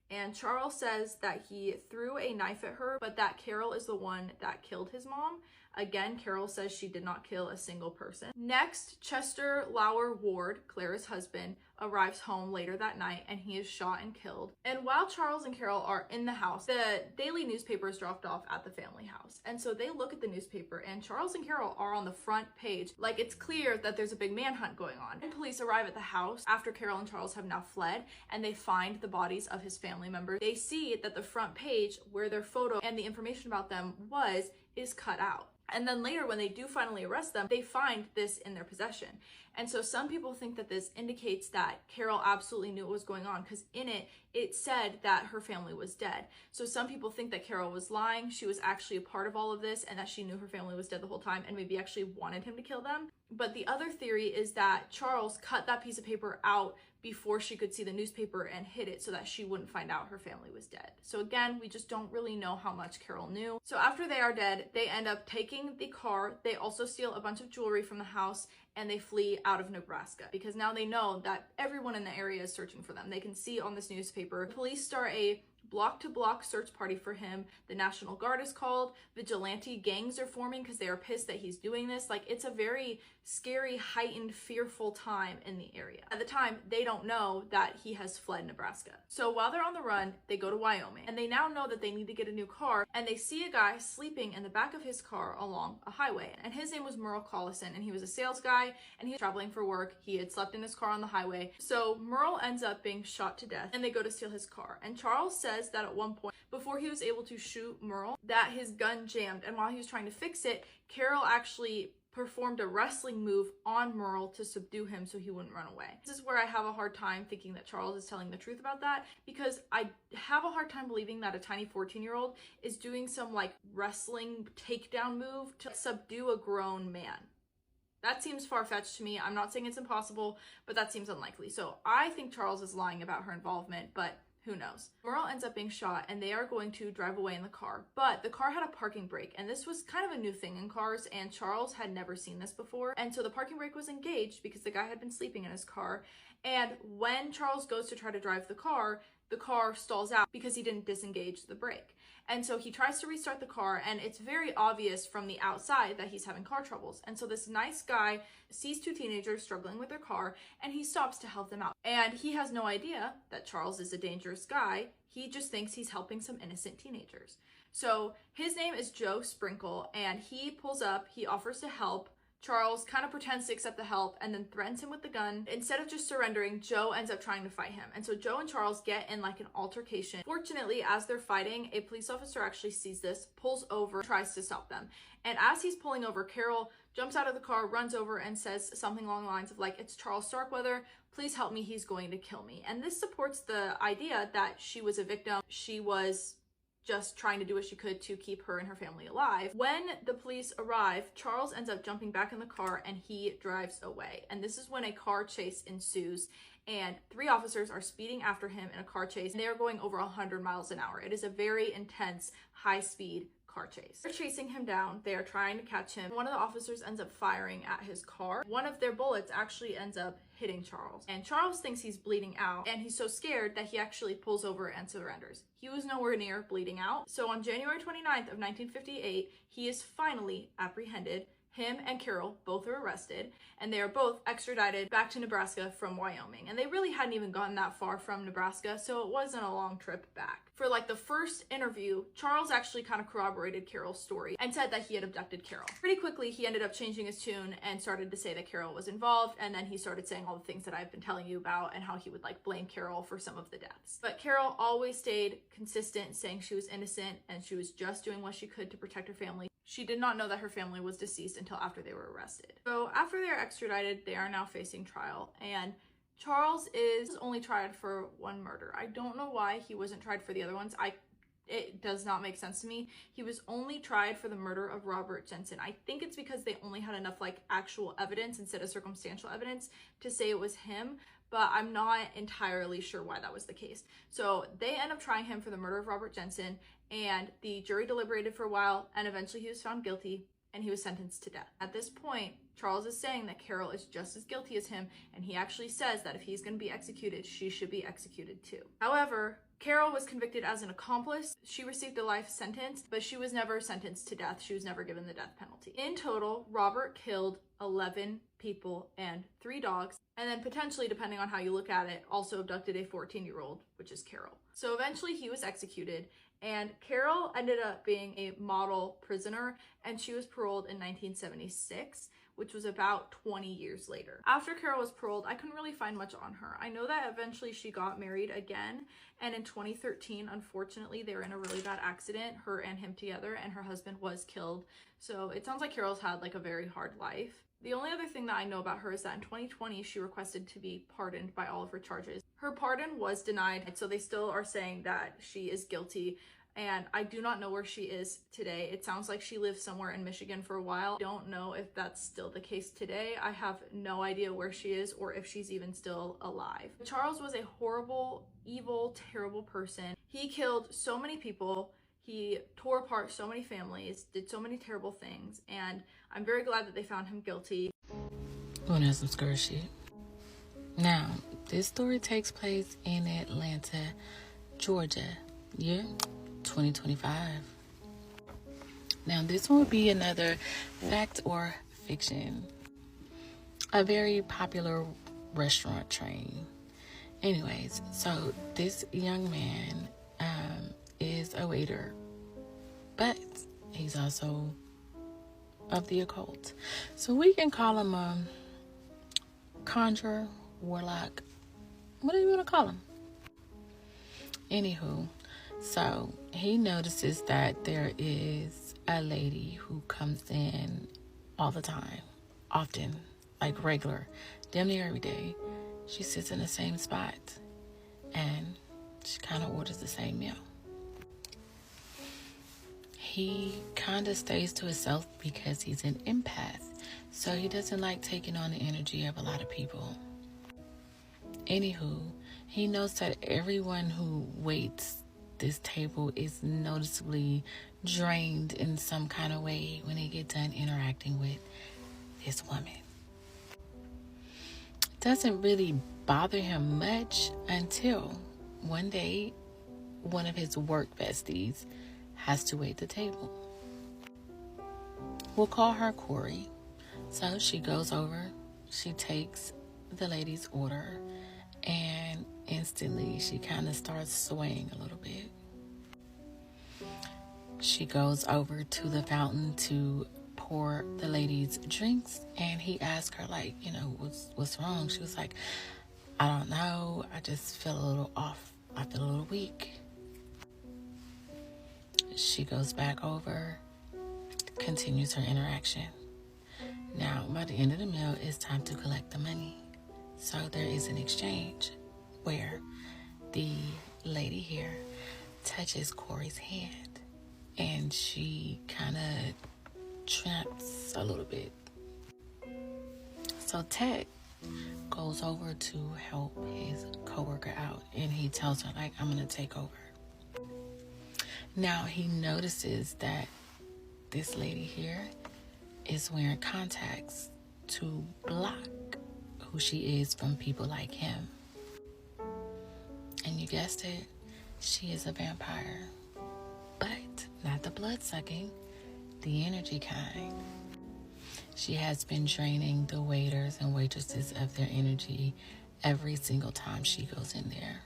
And Charles says that he threw a knife at her, but that Carol is the one that killed his mom. Again, Carol says she did not kill a single person. Next, Chester Lauer Ward, Clara's husband, arrives home later that night, and he is shot and killed. And while Charles and Carol are in the house, the daily newspaper is dropped off at the family house. And so they look at the newspaper, and Charles and Carol are on the front page. Like, it's clear that there's a big manhunt going on. And police arrive at the house after Carol and Charles have now fled, and they find the bodies of his family members. They see that the front page, where their photo and the information about them was, is cut out. And then later, when they do finally arrest them, they find this in their possession. And so some people think that this indicates that Carol absolutely knew what was going on, because in it, it said that her family was dead. So some people think that Carol was lying. She was actually a part of all of this, and that she knew her family was dead the whole time and maybe actually wanted him to kill them. But the other theory is that Charles cut that piece of paper out before she could see the newspaper and hid it so that she wouldn't find out her family was dead. So again, we just don't really know how much Carol knew. So after they are dead, they end up taking the car. They also steal a bunch of jewelry from the house, and they flee out of Nebraska because now they know that everyone in the area is searching for them. They can see on this newspaper. Police start a block-to-block search party for him. The National Guard is called. Vigilante gangs are forming because they are pissed that he's doing this. Like, it's a very scary, heightened, fearful time in the area. At the time, they don't know that he has fled Nebraska. So while they're on the run, they go to Wyoming, and they now know that they need to get a new car, and they see a guy sleeping in the back of his car along a highway, and his name was Merle Collison, and he was a sales guy, and he was traveling for work. He had slept in his car on the highway. So Merle ends up being shot to death, and they go to steal his car. And Charles says that at one point, before he was able to shoot Merle, that his gun jammed, and while he was trying to fix it, Carol actually performed a wrestling move on Merle to subdue him so he wouldn't run away. This is where I have a hard time thinking that Charles is telling the truth about that, because I have a hard time believing that a tiny 14-year-old is doing some like wrestling takedown move to subdue a grown man. That seems far-fetched to me. I'm not saying it's impossible, but that seems unlikely. So I think Charles is lying about her involvement, but who knows? Merle ends up being shot, and they are going to drive away in the car, but the car had a parking brake, and this was kind of a new thing in cars, and Charles had never seen this before. And so the parking brake was engaged because the guy had been sleeping in his car, and when Charles goes to try to drive the car stalls out because he didn't disengage the brake. And so he tries to restart the car, and it's very obvious from the outside that he's having car troubles. And so this nice guy sees two teenagers struggling with their car, and he stops to help them out. And he has no idea that Charles is a dangerous guy. He just thinks he's helping some innocent teenagers. So his name is Joe Sprinkle, and he pulls up, he offers to help Charles kind of pretends to accept the help and then threatens him with the gun. Instead of just surrendering, Joe ends up trying to fight him. And so Joe and Charles get in like an altercation. Fortunately, as they're fighting, a police officer actually sees this, pulls over, tries to stop them. And as he's pulling over, Carol jumps out of the car, runs over, and says something along the lines of like, "It's Charles Starkweather, please help me, he's going to kill me." And this supports the idea that she was a victim. She was just trying to do what she could to keep her and her family alive. When the police arrive, Charles ends up jumping back in the car and he drives away. And this is when a car chase ensues, and 3 officers are speeding after him in a car chase. They are going over 100 miles an hour. It is a very intense, high-speed car chase. They're chasing him down. They are trying to catch him. One of the officers ends up firing at his car. One of their bullets actually ends up hitting Charles. And Charles thinks he's bleeding out, and he's so scared that he actually pulls over and surrenders. He was nowhere near bleeding out. So on January 29th of 1958, he is finally apprehended. Him and Carol both are arrested, and they are both extradited back to Nebraska from Wyoming. And they really hadn't even gotten that far from Nebraska, so it wasn't a long trip back. For like the first interview, Charles actually kind of corroborated Carol's story and said that he had abducted Carol. Pretty quickly, he ended up changing his tune and started to say that Carol was involved, and then he started saying all the things that I've been telling you about and how he would like blame Carol for some of the deaths. But Carol always stayed consistent, saying she was innocent and she was just doing what she could to protect her family. She did not know that her family was deceased until after they were arrested. So after they're extradited, they are now facing trial, and Charles is only tried for 1 murder. I don't know why he wasn't tried for the other ones. It does not make sense to me. He was only tried for the murder of Robert Jensen. I think it's because they only had enough like actual evidence instead of circumstantial evidence to say it was him, but I'm not entirely sure why that was the case. So they end up trying him for the murder of Robert Jensen, and the jury deliberated for a while, and eventually he was found guilty and he was sentenced to death. At this point, Charles is saying that Carol is just as guilty as him, and he actually says that if he's going to be executed, she should be executed too. However, Carol was convicted as an accomplice. She received a life sentence, but she was never sentenced to death. She was never given the death penalty. In total, Robert killed 11 people and 3 dogs, and then potentially, depending on how you look at it, also abducted a 14-year-old, which is Carol. So eventually he was executed, and Carol ended up being a model prisoner, and she was paroled in 1976, which was about 20 years later. After Carol was paroled, I couldn't really find much on her. I know that eventually she got married again, and in 2013, unfortunately, they were in a really bad accident, her and him together, and her husband was killed. So it sounds like Carol's had like a very hard life. The only other thing that I know about her is that in 2020, she requested to be pardoned by all of her charges. Her pardon was denied, so they still are saying that she is guilty, and I do not know where she is today. It sounds like she lived somewhere in Michigan for a while. Don't know if that's still the case today. I have no idea where she is or if she's even still alive. Charles was a horrible, evil, terrible person. He killed so many people. He tore apart so many families, did so many terrible things, and I'm very glad that they found him guilty. Going to some skirt shit. Now, this story takes place in Atlanta, Georgia, year 2025. Now, this will be another fact or fiction. A very popular restaurant chain. Anyways, so this young man is a waiter, but he's also of the occult. So we can call him a conjurer, warlock, whatever you want to call him. Anywho, so he notices that there is a lady who comes in all the time, often, like regular, damn near every day. She sits in the same spot and she kind of orders the same meal. He kind of stays to himself because he's an empath, so he doesn't like taking on the energy of a lot of people. Anywho, he knows that everyone who waits this table is noticeably drained in some kind of way when they get done interacting with this woman. It doesn't really bother him much until one day one of his work besties has to wait the table. We'll call her Corey. So she goes over, she takes the lady's order, and instantly she kind of starts swaying a little bit. She goes over to the fountain to pour the ladies drinks, and he asked her, like, what's wrong? She was like, I don't know, I just feel a little off, I feel a little weak. She goes back over, continues her interaction. Now, by the end of the meal, it's time to collect the money. So there is an exchange where the lady here touches Corey's hand, and she kind of tramps a little bit. So Ted goes over to help his coworker out, and he tells her, like, I'm gonna take over. Now he notices that this lady here is wearing contacts to block who she is from people like him. And you guessed it, she is a vampire. But not the blood-sucking, the energy kind. She has been draining the waiters and waitresses of their energy every single time she goes in there.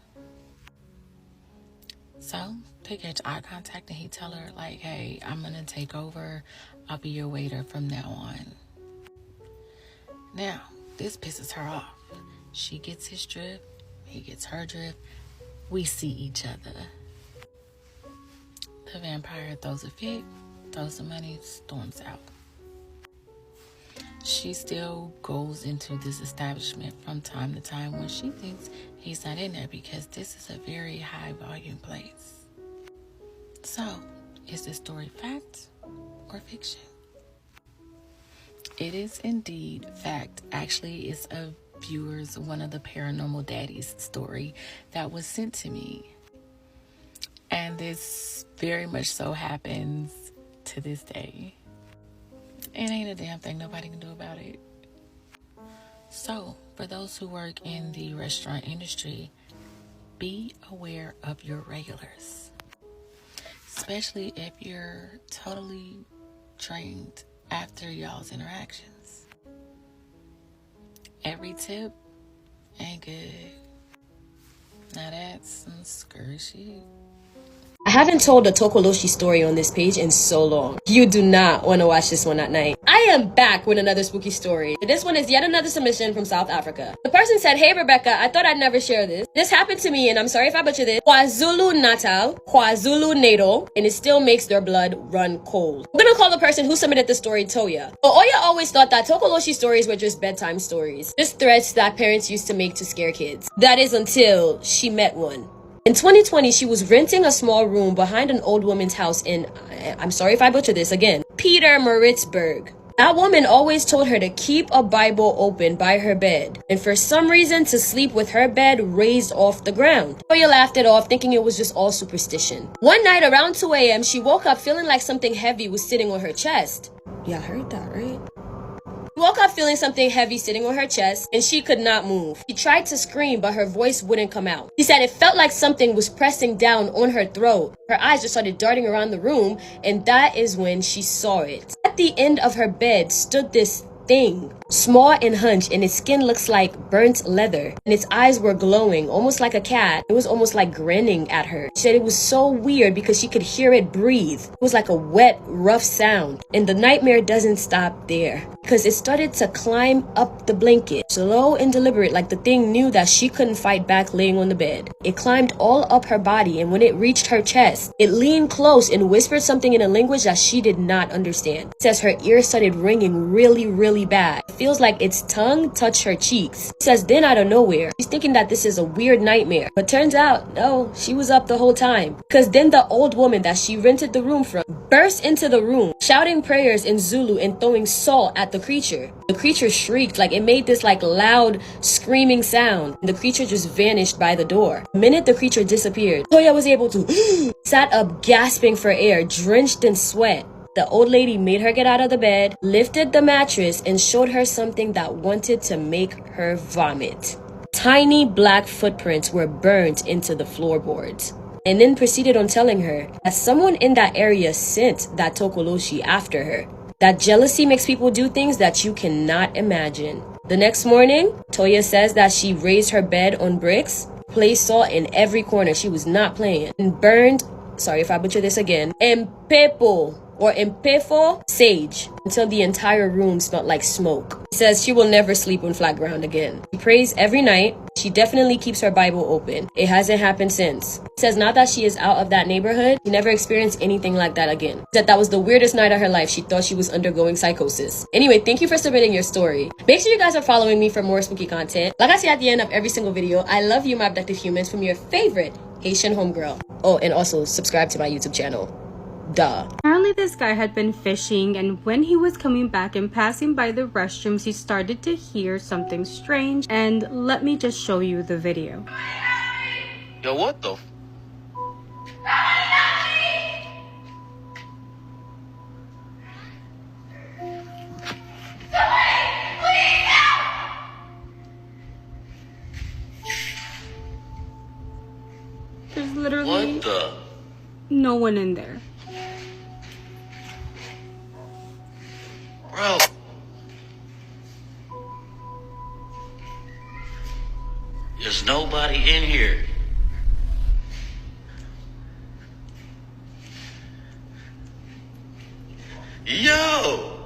So they catch eye contact, and he tell her, like, hey, I'm gonna take over. I'll be your waiter from now on. Now, this pisses her off. She gets his drift, he gets her drift. We see each other. The vampire throws a fit, throws the money, storms out. She still goes into this establishment from time to time when she thinks he's not in there, because this is a very high volume place. So, is this story fact or fiction? It is indeed fact. Actually, it's a viewer's, one of the Paranormal Daddies story that was sent to me. And this very much so happens to this day. And ain't a damn thing nobody can do about it. So, for those who work in the restaurant industry, be aware of your regulars. Especially if you're totally drained after y'all's interactions. Every tip ain't good. Now that's some scary shit. I haven't told a Tokoloshe story on this page in so long. You do not want to watch this one at night. I am back with another spooky story. This one is yet another submission from South Africa. The person said, hey Rebecca, I thought I'd never share this. This happened to me, and I'm sorry if I butcher this. KwaZulu-Natal, KwaZulu-Natal, and it still makes their blood run cold. I'm gonna call the person who submitted the story Toya. But Oya always thought that Tokoloshe stories were just bedtime stories. Just threats that parents used to make to scare kids. That is until she met one. In 2020, she was renting a small room behind an old woman's house in, I'm sorry if I butcher this again, Peter Maritzburg. That woman always told her to keep a Bible open by her bed, and for some reason to sleep with her bed raised off the ground. Toya laughed it off, thinking it was just all superstition. One night around 2 a.m., she woke up feeling like something heavy was sitting on her chest. Y'all heard that, right? She woke up feeling something heavy sitting on her chest, and she could not move. She tried to scream, but her voice wouldn't come out. She said it felt like something was pressing down on her throat. Her eyes just started darting around the room, and that is when she saw it. At the end of her bed stood this thing, small and hunched, and its skin looks like burnt leather, and its eyes were glowing, almost like a cat. It was almost like grinning at her. She said it was so weird because she could hear it breathe. It was like a wet, rough sound. And the nightmare doesn't stop there, because it started to climb up the blanket, slow and deliberate, like the thing knew that she couldn't fight back laying on the bed. It climbed all up her body, and when it reached her chest, it leaned close and whispered something in a language that she did not understand. It says her ears started ringing really bad. It feels like its tongue touched her cheeks. She says then out of nowhere, she's thinking that this is a weird nightmare, but turns out, no, she was up the whole time. Because then the old woman that she rented the room from burst into the room, shouting prayers in Zulu and throwing salt at the creature. The creature shrieked, like it made this like loud screaming sound, and the creature just vanished by the door. The minute the creature disappeared, Toya was able to sat up gasping for air, drenched in sweat. The old lady made her get out of the bed, lifted the mattress, and showed her something that wanted to make her vomit. Tiny black footprints were burnt into the floorboards, and then proceeded on telling her that someone in that area sent that Tokoloshe after her. That jealousy makes people do things that you cannot imagine. The next morning, Toya says that she raised her bed on bricks, placed salt in every corner, she was not playing, and burned, sorry if I butcher this again, Mpepo, or in Pefo, sage, until the entire room smelled like smoke. She says she will never sleep on flat ground again. She prays every night. She definitely keeps her Bible open. It hasn't happened since. She says now that she is out of that neighborhood, she never experienced anything like that again. She said that was the weirdest night of her life. She thought she was undergoing psychosis. Anyway, thank you for submitting your story. Make sure you guys are following me for more spooky content. Like I say at the end of every single video, I love you, my abducted humans, from your favorite Haitian homegirl. Oh, and also subscribe to my YouTube channel. Duh. Apparently this guy had been fishing, and when he was coming back and passing by the restrooms, he started to hear something strange, and let me just show you the video. Yo, what the There's literally What the? no one in there. Bro. There's nobody in here. Yo!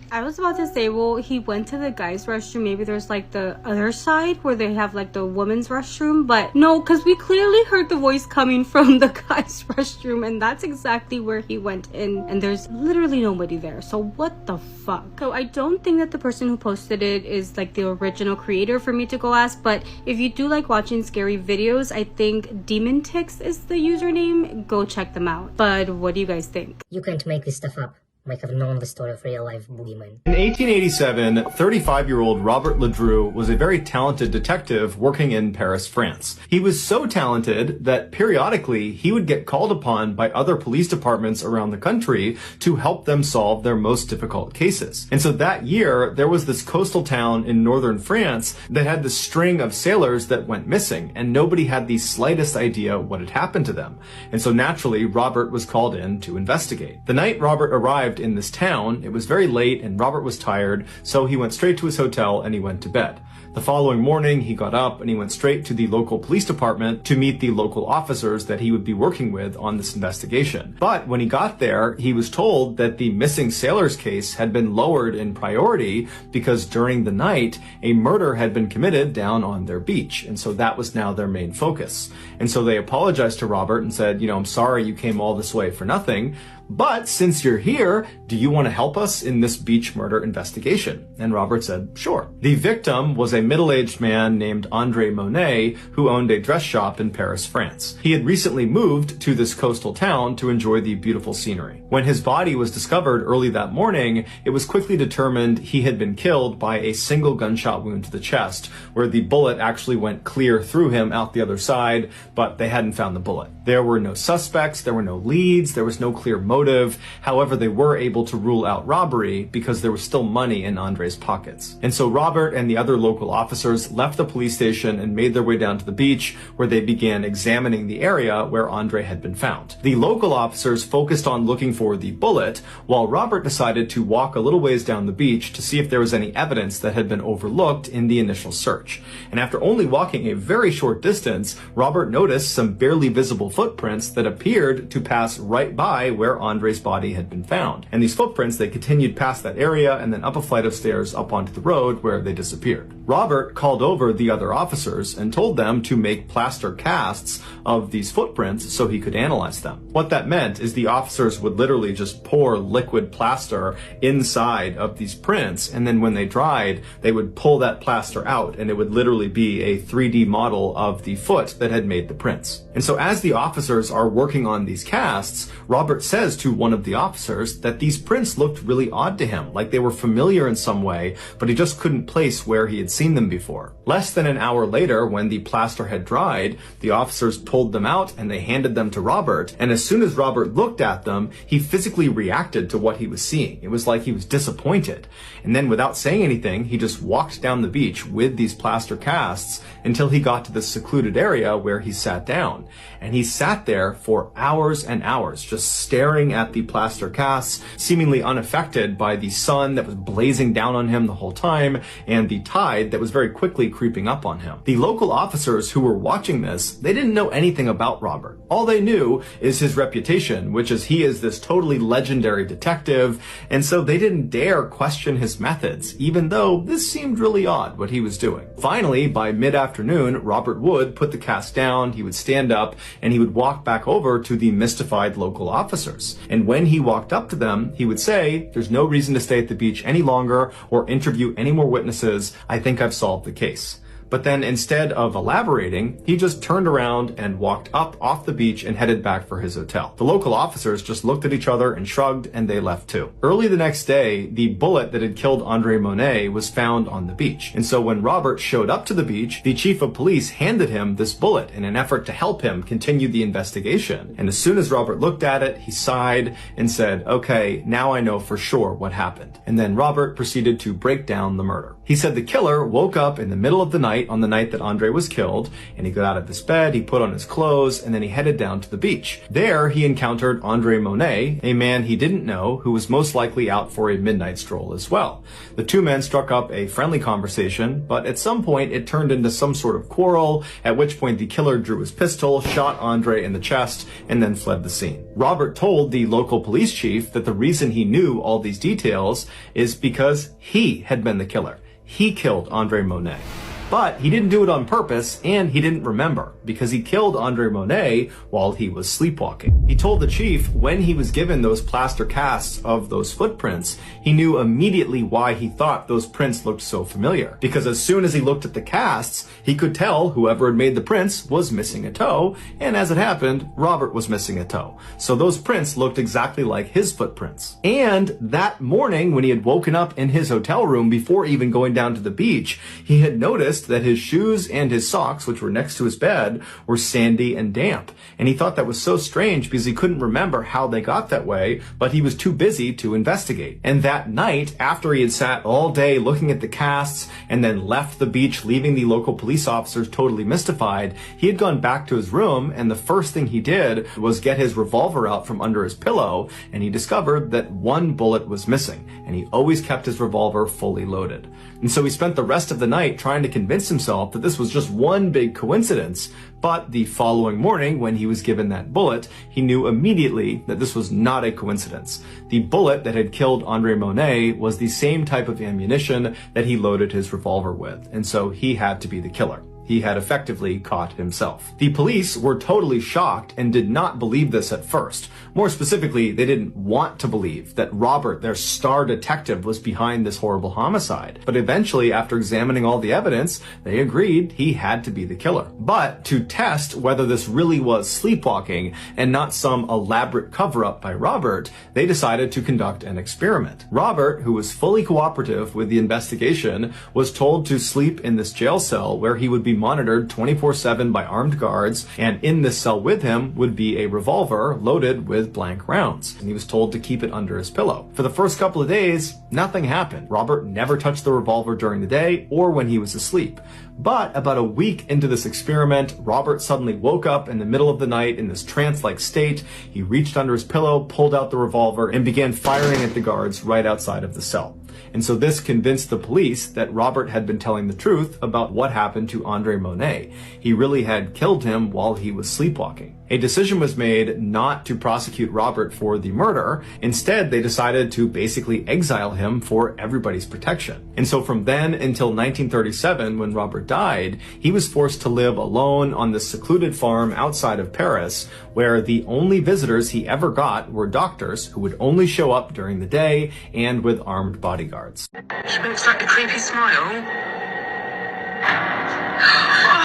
I was about to say, well, he went to the guy's restroom. Maybe there's like the other side where they have like the women's restroom. But no, because we clearly heard the voice coming from the guy's restroom. And that's exactly where he went in. And there's literally nobody there. So what the fuck? So I don't think that the person who posted it is like the original creator for me to go ask. But if you do like watching scary videos, I think Demon Ticks is the username. Go check them out. But what do you guys think? You can't make this stuff up. Might have known the story of real-life boogeyman. In 1887, 35-year-old Robert Ledru was a very talented detective working in Paris, France. He was so talented that periodically he would get called upon by other police departments around the country to help them solve their most difficult cases. And so that year, there was this coastal town in northern France that had this string of sailors that went missing, and nobody had the slightest idea what had happened to them. And so naturally, Robert was called in to investigate. The night Robert arrived in this town, it was very late and Robert was tired, so he went straight to his hotel and he went to bed. The following morning, he got up and he went straight to the local police department to meet the local officers that he would be working with on this investigation. But when he got there, he was told that the missing sailors case had been lowered in priority because during the night, a murder had been committed down on their beach. And so that was now their main focus. And so they apologized to Robert and said, I'm sorry you came all this way for nothing. But since you're here, do you want to help us in this beach murder investigation? And Robert said, sure. The victim was a middle-aged man named Andre Monet who owned a dress shop in Paris, France. He had recently moved to this coastal town to enjoy the beautiful scenery. When his body was discovered early that morning, it was quickly determined he had been killed by a single gunshot wound to the chest, where the bullet actually went clear through him out the other side, but they hadn't found the bullet. There were no suspects, there were no leads, there was no clear motive. However, they were able to rule out robbery because there was still money in Andre's pockets. And so Robert and the other local officers left the police station and made their way down to the beach, where they began examining the area where Andre had been found. The local officers focused on looking for the bullet, while Robert decided to walk a little ways down the beach to see if there was any evidence that had been overlooked in the initial search. And after only walking a very short distance, Robert noticed some barely visible footprints that appeared to pass right by where Andre's body had been found. And these footprints, they continued past that area and then up a flight of stairs up onto the road where they disappeared. Robert called over the other officers and told them to make plaster casts of these footprints so he could analyze them. What that meant is the officers would literally just pour liquid plaster inside of these prints, and then when they dried, they would pull that plaster out and it would literally be a 3D model of the foot that had made the prints. And so as the officers are working on these casts, Robert says to one of the officers that these prints looked really odd to him, like they were familiar in some way, but he just couldn't place where he had seen them before. Less than an hour later, when the plaster had dried, the officers pulled them out and they handed them to Robert, and as soon as Robert looked at them, he physically reacted to what he was seeing. It was like he was disappointed. And then without saying anything, he just walked down the beach with these plaster casts until he got to this secluded area where he sat down. And he sat there for hours and hours, just staring staring at the plaster casts, seemingly unaffected by the sun that was blazing down on him the whole time and the tide that was very quickly creeping up on him. The local officers who were watching this, they didn't know anything about Robert. All they knew is his reputation, which is he is this totally legendary detective, and so they didn't dare question his methods, even though this seemed really odd what he was doing. Finally, by mid-afternoon, Robert would put the cast down, he would stand up, and he would walk back over to the mystified local officers. And when he walked up to them, he would say, "There's no reason to stay at the beach any longer or interview any more witnesses. I think I've solved the case." But then instead of elaborating, he just turned around and walked up off the beach and headed back for his hotel. The local officers just looked at each other and shrugged, and they left too. Early the next day, the bullet that had killed Andre Monet was found on the beach. And so when Robert showed up to the beach, the chief of police handed him this bullet in an effort to help him continue the investigation. And as soon as Robert looked at it, he sighed and said, "Okay, now I know for sure what happened." And then Robert proceeded to break down the murder. He said the killer woke up in the middle of the night on the night that Andre was killed, and he got out of his bed, he put on his clothes, and then he headed down to the beach. There, he encountered Andre Monet, a man he didn't know, who was most likely out for a midnight stroll as well. The two men struck up a friendly conversation, but at some point it turned into some sort of quarrel, at which point the killer drew his pistol, shot Andre in the chest, and then fled the scene. Robert told the local police chief that the reason he knew all these details is because he had been the killer. He killed Andre Monet. But he didn't do it on purpose, and he didn't remember, because he killed Andre Monet while he was sleepwalking. He told the chief when he was given those plaster casts of those footprints, he knew immediately why he thought those prints looked so familiar. Because as soon as he looked at the casts, he could tell whoever had made the prints was missing a toe, and as it happened, Robert was missing a toe. So those prints looked exactly like his footprints. And that morning, when he had woken up in his hotel room before even going down to the beach, he had noticed that his shoes and his socks, which were next to his bed, were sandy and damp. And he thought that was so strange because he couldn't remember how they got that way, but he was too busy to investigate. And that night, after he had sat all day looking at the casts and then left the beach, leaving the local police officers totally mystified, he had gone back to his room, and the first thing he did was get his revolver out from under his pillow, and he discovered that one bullet was missing, and he always kept his revolver fully loaded. And so he spent the rest of the night trying to convince himself that this was just one big coincidence. But the following morning, when he was given that bullet, he knew immediately that this was not a coincidence. The bullet that had killed Andre Monet was the same type of ammunition that he loaded his revolver with. And so he had to be the killer. He had effectively caught himself. The police were totally shocked and did not believe this at first. More specifically, they didn't want to believe that Robert, their star detective, was behind this horrible homicide. But eventually, after examining all the evidence, they agreed he had to be the killer. But to test whether this really was sleepwalking and not some elaborate cover-up by Robert, they decided to conduct an experiment. Robert, who was fully cooperative with the investigation, was told to sleep in this jail cell where he would be monitored 24/7 by armed guards, and in this cell with him would be a revolver loaded with blank rounds, and he was told to keep it under his pillow. For the first couple of days, nothing happened. Robert never touched the revolver during the day or when he was asleep. But about a week into this experiment, Robert suddenly woke up in the middle of the night in this trance-like state. He reached under his pillow, pulled out the revolver, and began firing at the guards right outside of the cell. And so this convinced the police that Robert had been telling the truth about what happened to Andre Monet. He really had killed him while he was sleepwalking. A decision was made not to prosecute Robert for the murder. Instead, they decided to basically exile him for everybody's protection. And so from then until 1937, when Robert died, he was forced to live alone on this secluded farm outside of Paris, where the only visitors he ever got were doctors who would only show up during the day and with armed bodyguards. She makes like a creepy smile.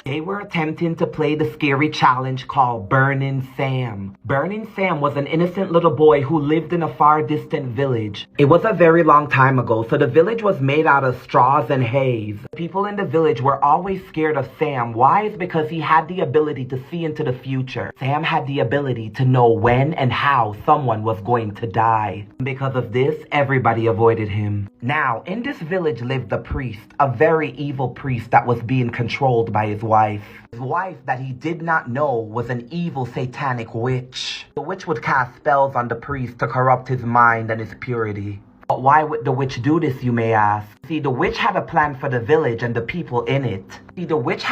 They were attempting to play the scary challenge called Burning Sam. Burning Sam was an innocent little boy who lived in a far distant village. It was a very long time ago, so the village was made out of straws and haze. People in the village were always scared of Sam. Why? It's because he had the ability to see into the future. Sam had the ability to know when and how someone was going to die. Because of this, everybody avoided him. Now, in this village lived a priest, a very evil priest that was being controlled by his wife. wife. His wife that he did not know was an evil satanic witch. The witch would cast spells on the priest to corrupt his mind and his purity. But why would the witch do this, you may ask? See, the witch had a plan for the village and the people in it. The witch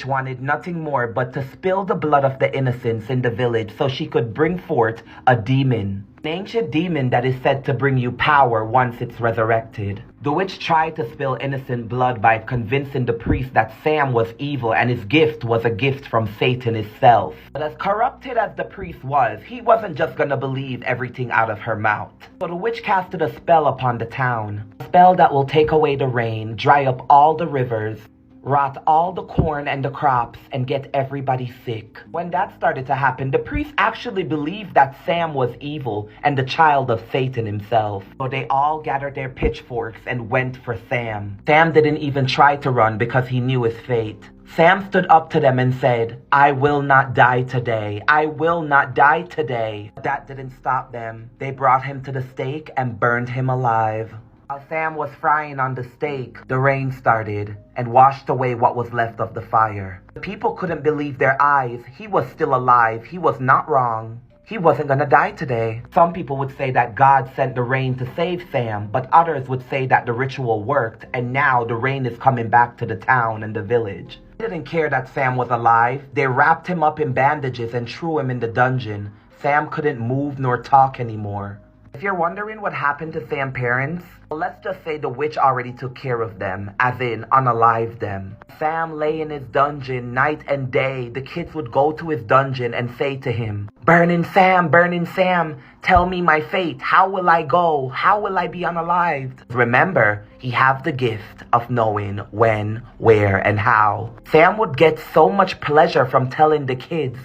wanted nothing more but to spill the blood of the innocents in the village so she could bring forth a demon. An ancient demon that is said to bring you power once it's resurrected. The witch tried to spill innocent blood by convincing the priest that Sam was evil and his gift was a gift from Satan himself. But as corrupted as the priest was, he wasn't just gonna believe everything out of her mouth. So the witch casted a spell upon the town. A spell that will take away the rain, dry up all the rivers, rot all the corn and the crops, and get everybody sick. When that started to happen, the priest actually believed that Sam was evil and the child of Satan himself. So they all gathered their pitchforks and went for Sam. Sam didn't even try to run because he knew his fate. Sam stood up to them and said, "I will not die today. I will not die today." But that didn't stop them. They brought him to the stake and burned him alive. While Sam was frying on the stake, the rain started and washed away what was left of the fire. The people couldn't believe their eyes. He was still alive. He was not wrong. He wasn't gonna die today. Some people would say that God sent the rain to save Sam, but others would say that the ritual worked and now the rain is coming back to the town and the village. They didn't care that Sam was alive. They wrapped him up in bandages and threw him in the dungeon. Sam couldn't move nor talk anymore. If you're wondering what happened to Sam's parents, well, let's just say the witch already took care of them, as in unalived them. Sam lay in his dungeon night and day. The kids would go to his dungeon and say to him, burning Sam, tell me my fate. How will I go? How will I be unalived?" Remember, he have the gift of knowing when, where, and how. Sam would get so much pleasure from telling the kids.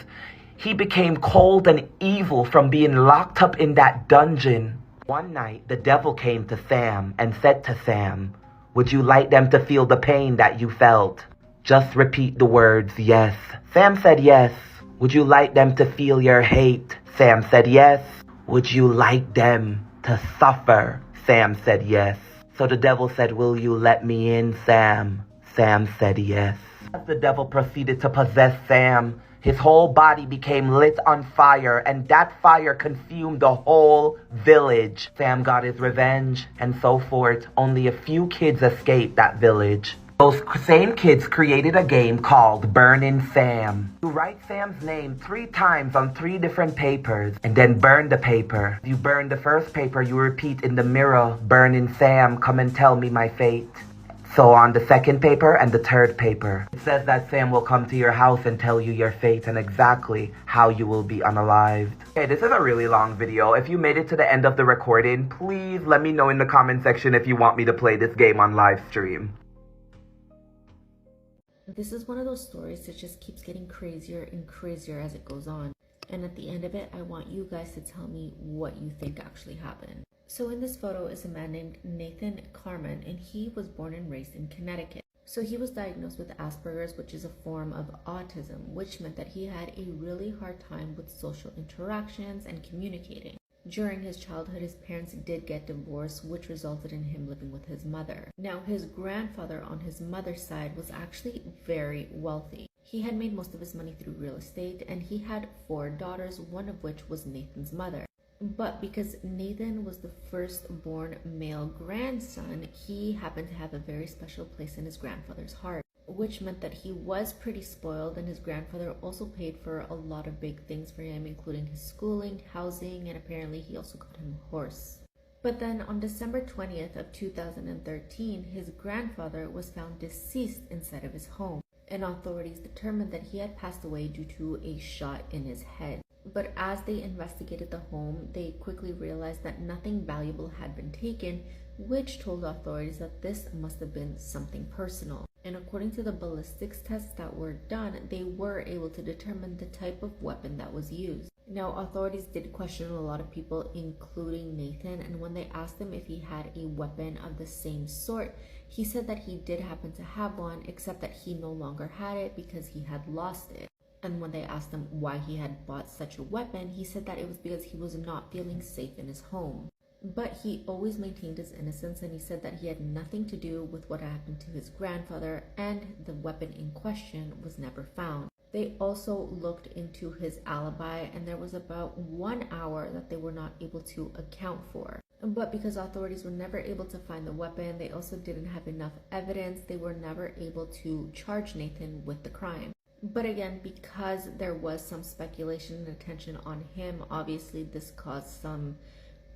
He became cold and evil from being locked up in that dungeon. One night, the devil came to Sam and said to Sam, "Would you like them to feel the pain that you felt? Just repeat the words, yes." Sam said yes. "Would you like them to feel your hate?" Sam said yes. "Would you like them to suffer?" Sam said yes. So the devil said, "Will you let me in, Sam?" Sam said yes. As the devil proceeded to possess Sam, his whole body became lit on fire, and that fire consumed the whole village. Sam got his revenge, and so forth. Only a few kids escaped that village. Those same kids created a game called Burning Sam. You write Sam's name 3 times on 3 different papers, and then burn the paper. You burn the first paper, you repeat in the mirror, "Burning Sam, come and tell me my fate." So on the second paper and the third paper, it says that Sam will come to your house and tell you your fate and exactly how you will be unalived. Okay, this is a really long video. If you made it to the end of the recording, please let me know in the comment section if you want me to play this game on live stream. This is one of those stories that just keeps getting crazier and crazier as it goes on. And at the end of it, I want you guys to tell me what you think actually happened. So in this photo is a man named Nathan Carmen, and he was born and raised in Connecticut. So he was diagnosed with Asperger's, which is a form of autism, which meant that he had a really hard time with social interactions and communicating. During his childhood, his parents did get divorced, which resulted in him living with his mother. Now, his grandfather on his mother's side was actually very wealthy. He had made most of his money through real estate, and he had 4 daughters, one of which was Nathan's mother. But because Nathan was the firstborn male grandson, he happened to have a very special place in his grandfather's heart, which meant that he was pretty spoiled, and his grandfather also paid for a lot of big things for him, including his schooling, housing, and apparently he also got him a horse. But then on December 20th of 2013, his grandfather was found deceased inside of his home, and authorities determined that he had passed away due to a shot in his head. But as they investigated the home, they quickly realized that nothing valuable had been taken, which told authorities that this must have been something personal. And according to the ballistics tests that were done, they were able to determine the type of weapon that was used. Now, authorities did question a lot of people, including Nathan, and when they asked him if he had a weapon of the same sort, he said that he did happen to have one, except that he no longer had it because he had lost it. And when they asked him why he had bought such a weapon, he said that it was because he was not feeling safe in his home. But he always maintained his innocence, and he said that he had nothing to do with what happened to his grandfather, and the weapon in question was never found. They also looked into his alibi, and there was about 1 hour that they were not able to account for. But because authorities were never able to find the weapon, they also didn't have enough evidence. They were never able to charge Nathan with the crime. But again, because there was some speculation and attention on him, obviously this caused some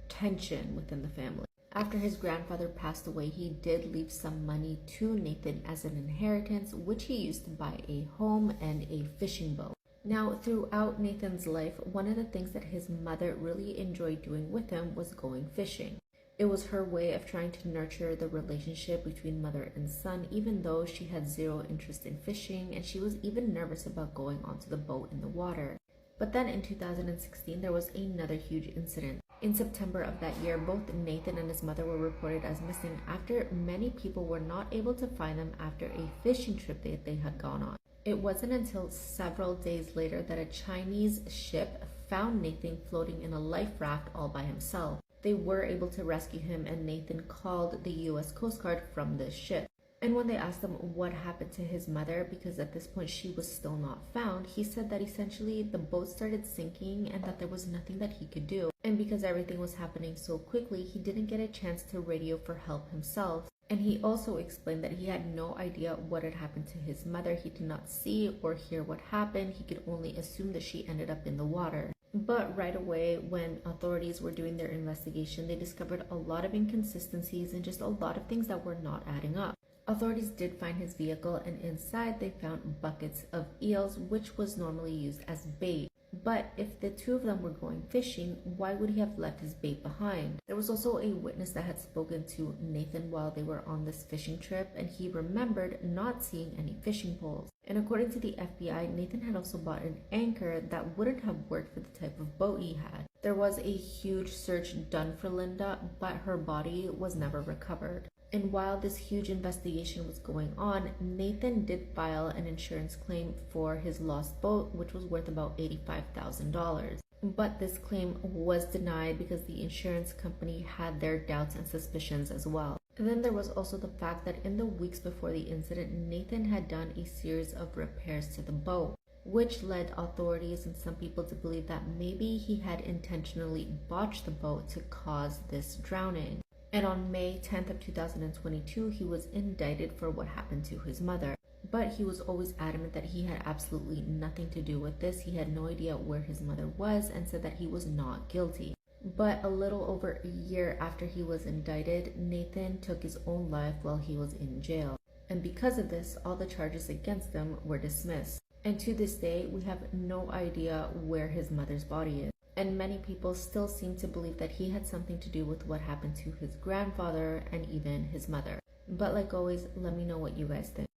tension within the family. After his grandfather passed away, he did leave some money to Nathan as an inheritance, which he used to buy a home and a fishing boat. Now, throughout Nathan's life, one of the things that his mother really enjoyed doing with him was going fishing. It was her way of trying to nurture the relationship between mother and son, even though she had zero interest in fishing, and she was even nervous about going onto the boat in the water. But then in 2016, there was another huge incident. In September of that year, both Nathan and his mother were reported as missing after many people were not able to find them after a fishing trip that they had gone on. It wasn't until several days later that a Chinese ship found Nathan floating in a life raft all by himself. They were able to rescue him, and Nathan called the US Coast Guard from this ship. And when they asked him what happened to his mother, because at this point she was still not found, he said that essentially the boat started sinking and that there was nothing that he could do. And because everything was happening so quickly, he didn't get a chance to radio for help himself. And he also explained that he had no idea what had happened to his mother. He did not see or hear what happened. He could only assume that she ended up in the water. But right away, when authorities were doing their investigation, they discovered a lot of inconsistencies and just a lot of things that were not adding up. Authorities did find his vehicle, and inside they found buckets of eels, which was normally used as bait. But if the two of them were going fishing, why would he have left his bait behind? There was also a witness that had spoken to Nathan while they were on this fishing trip, and he remembered not seeing any fishing poles. And according to the FBI, Nathan had also bought an anchor that wouldn't have worked for the type of boat he had. There was a huge search done for Linda, but her body was never recovered. And while this huge investigation was going on, Nathan did file an insurance claim for his lost boat, which was worth about $85,000. But this claim was denied because the insurance company had their doubts and suspicions as well. And then there was also the fact that in the weeks before the incident, Nathan had done a series of repairs to the boat, which led authorities and some people to believe that maybe he had intentionally botched the boat to cause this drowning. And on May 10th of 2022, he was indicted for what happened to his mother. But he was always adamant that he had absolutely nothing to do with this. He had no idea where his mother was and said that he was not guilty. But a little over a year after he was indicted, Nathan took his own life while he was in jail. And because of this, all the charges against him were dismissed. And to this day, we have no idea where his mother's body is. And many people still seem to believe that he had something to do with what happened to his grandfather and even his mother. But like always, let me know what you guys think.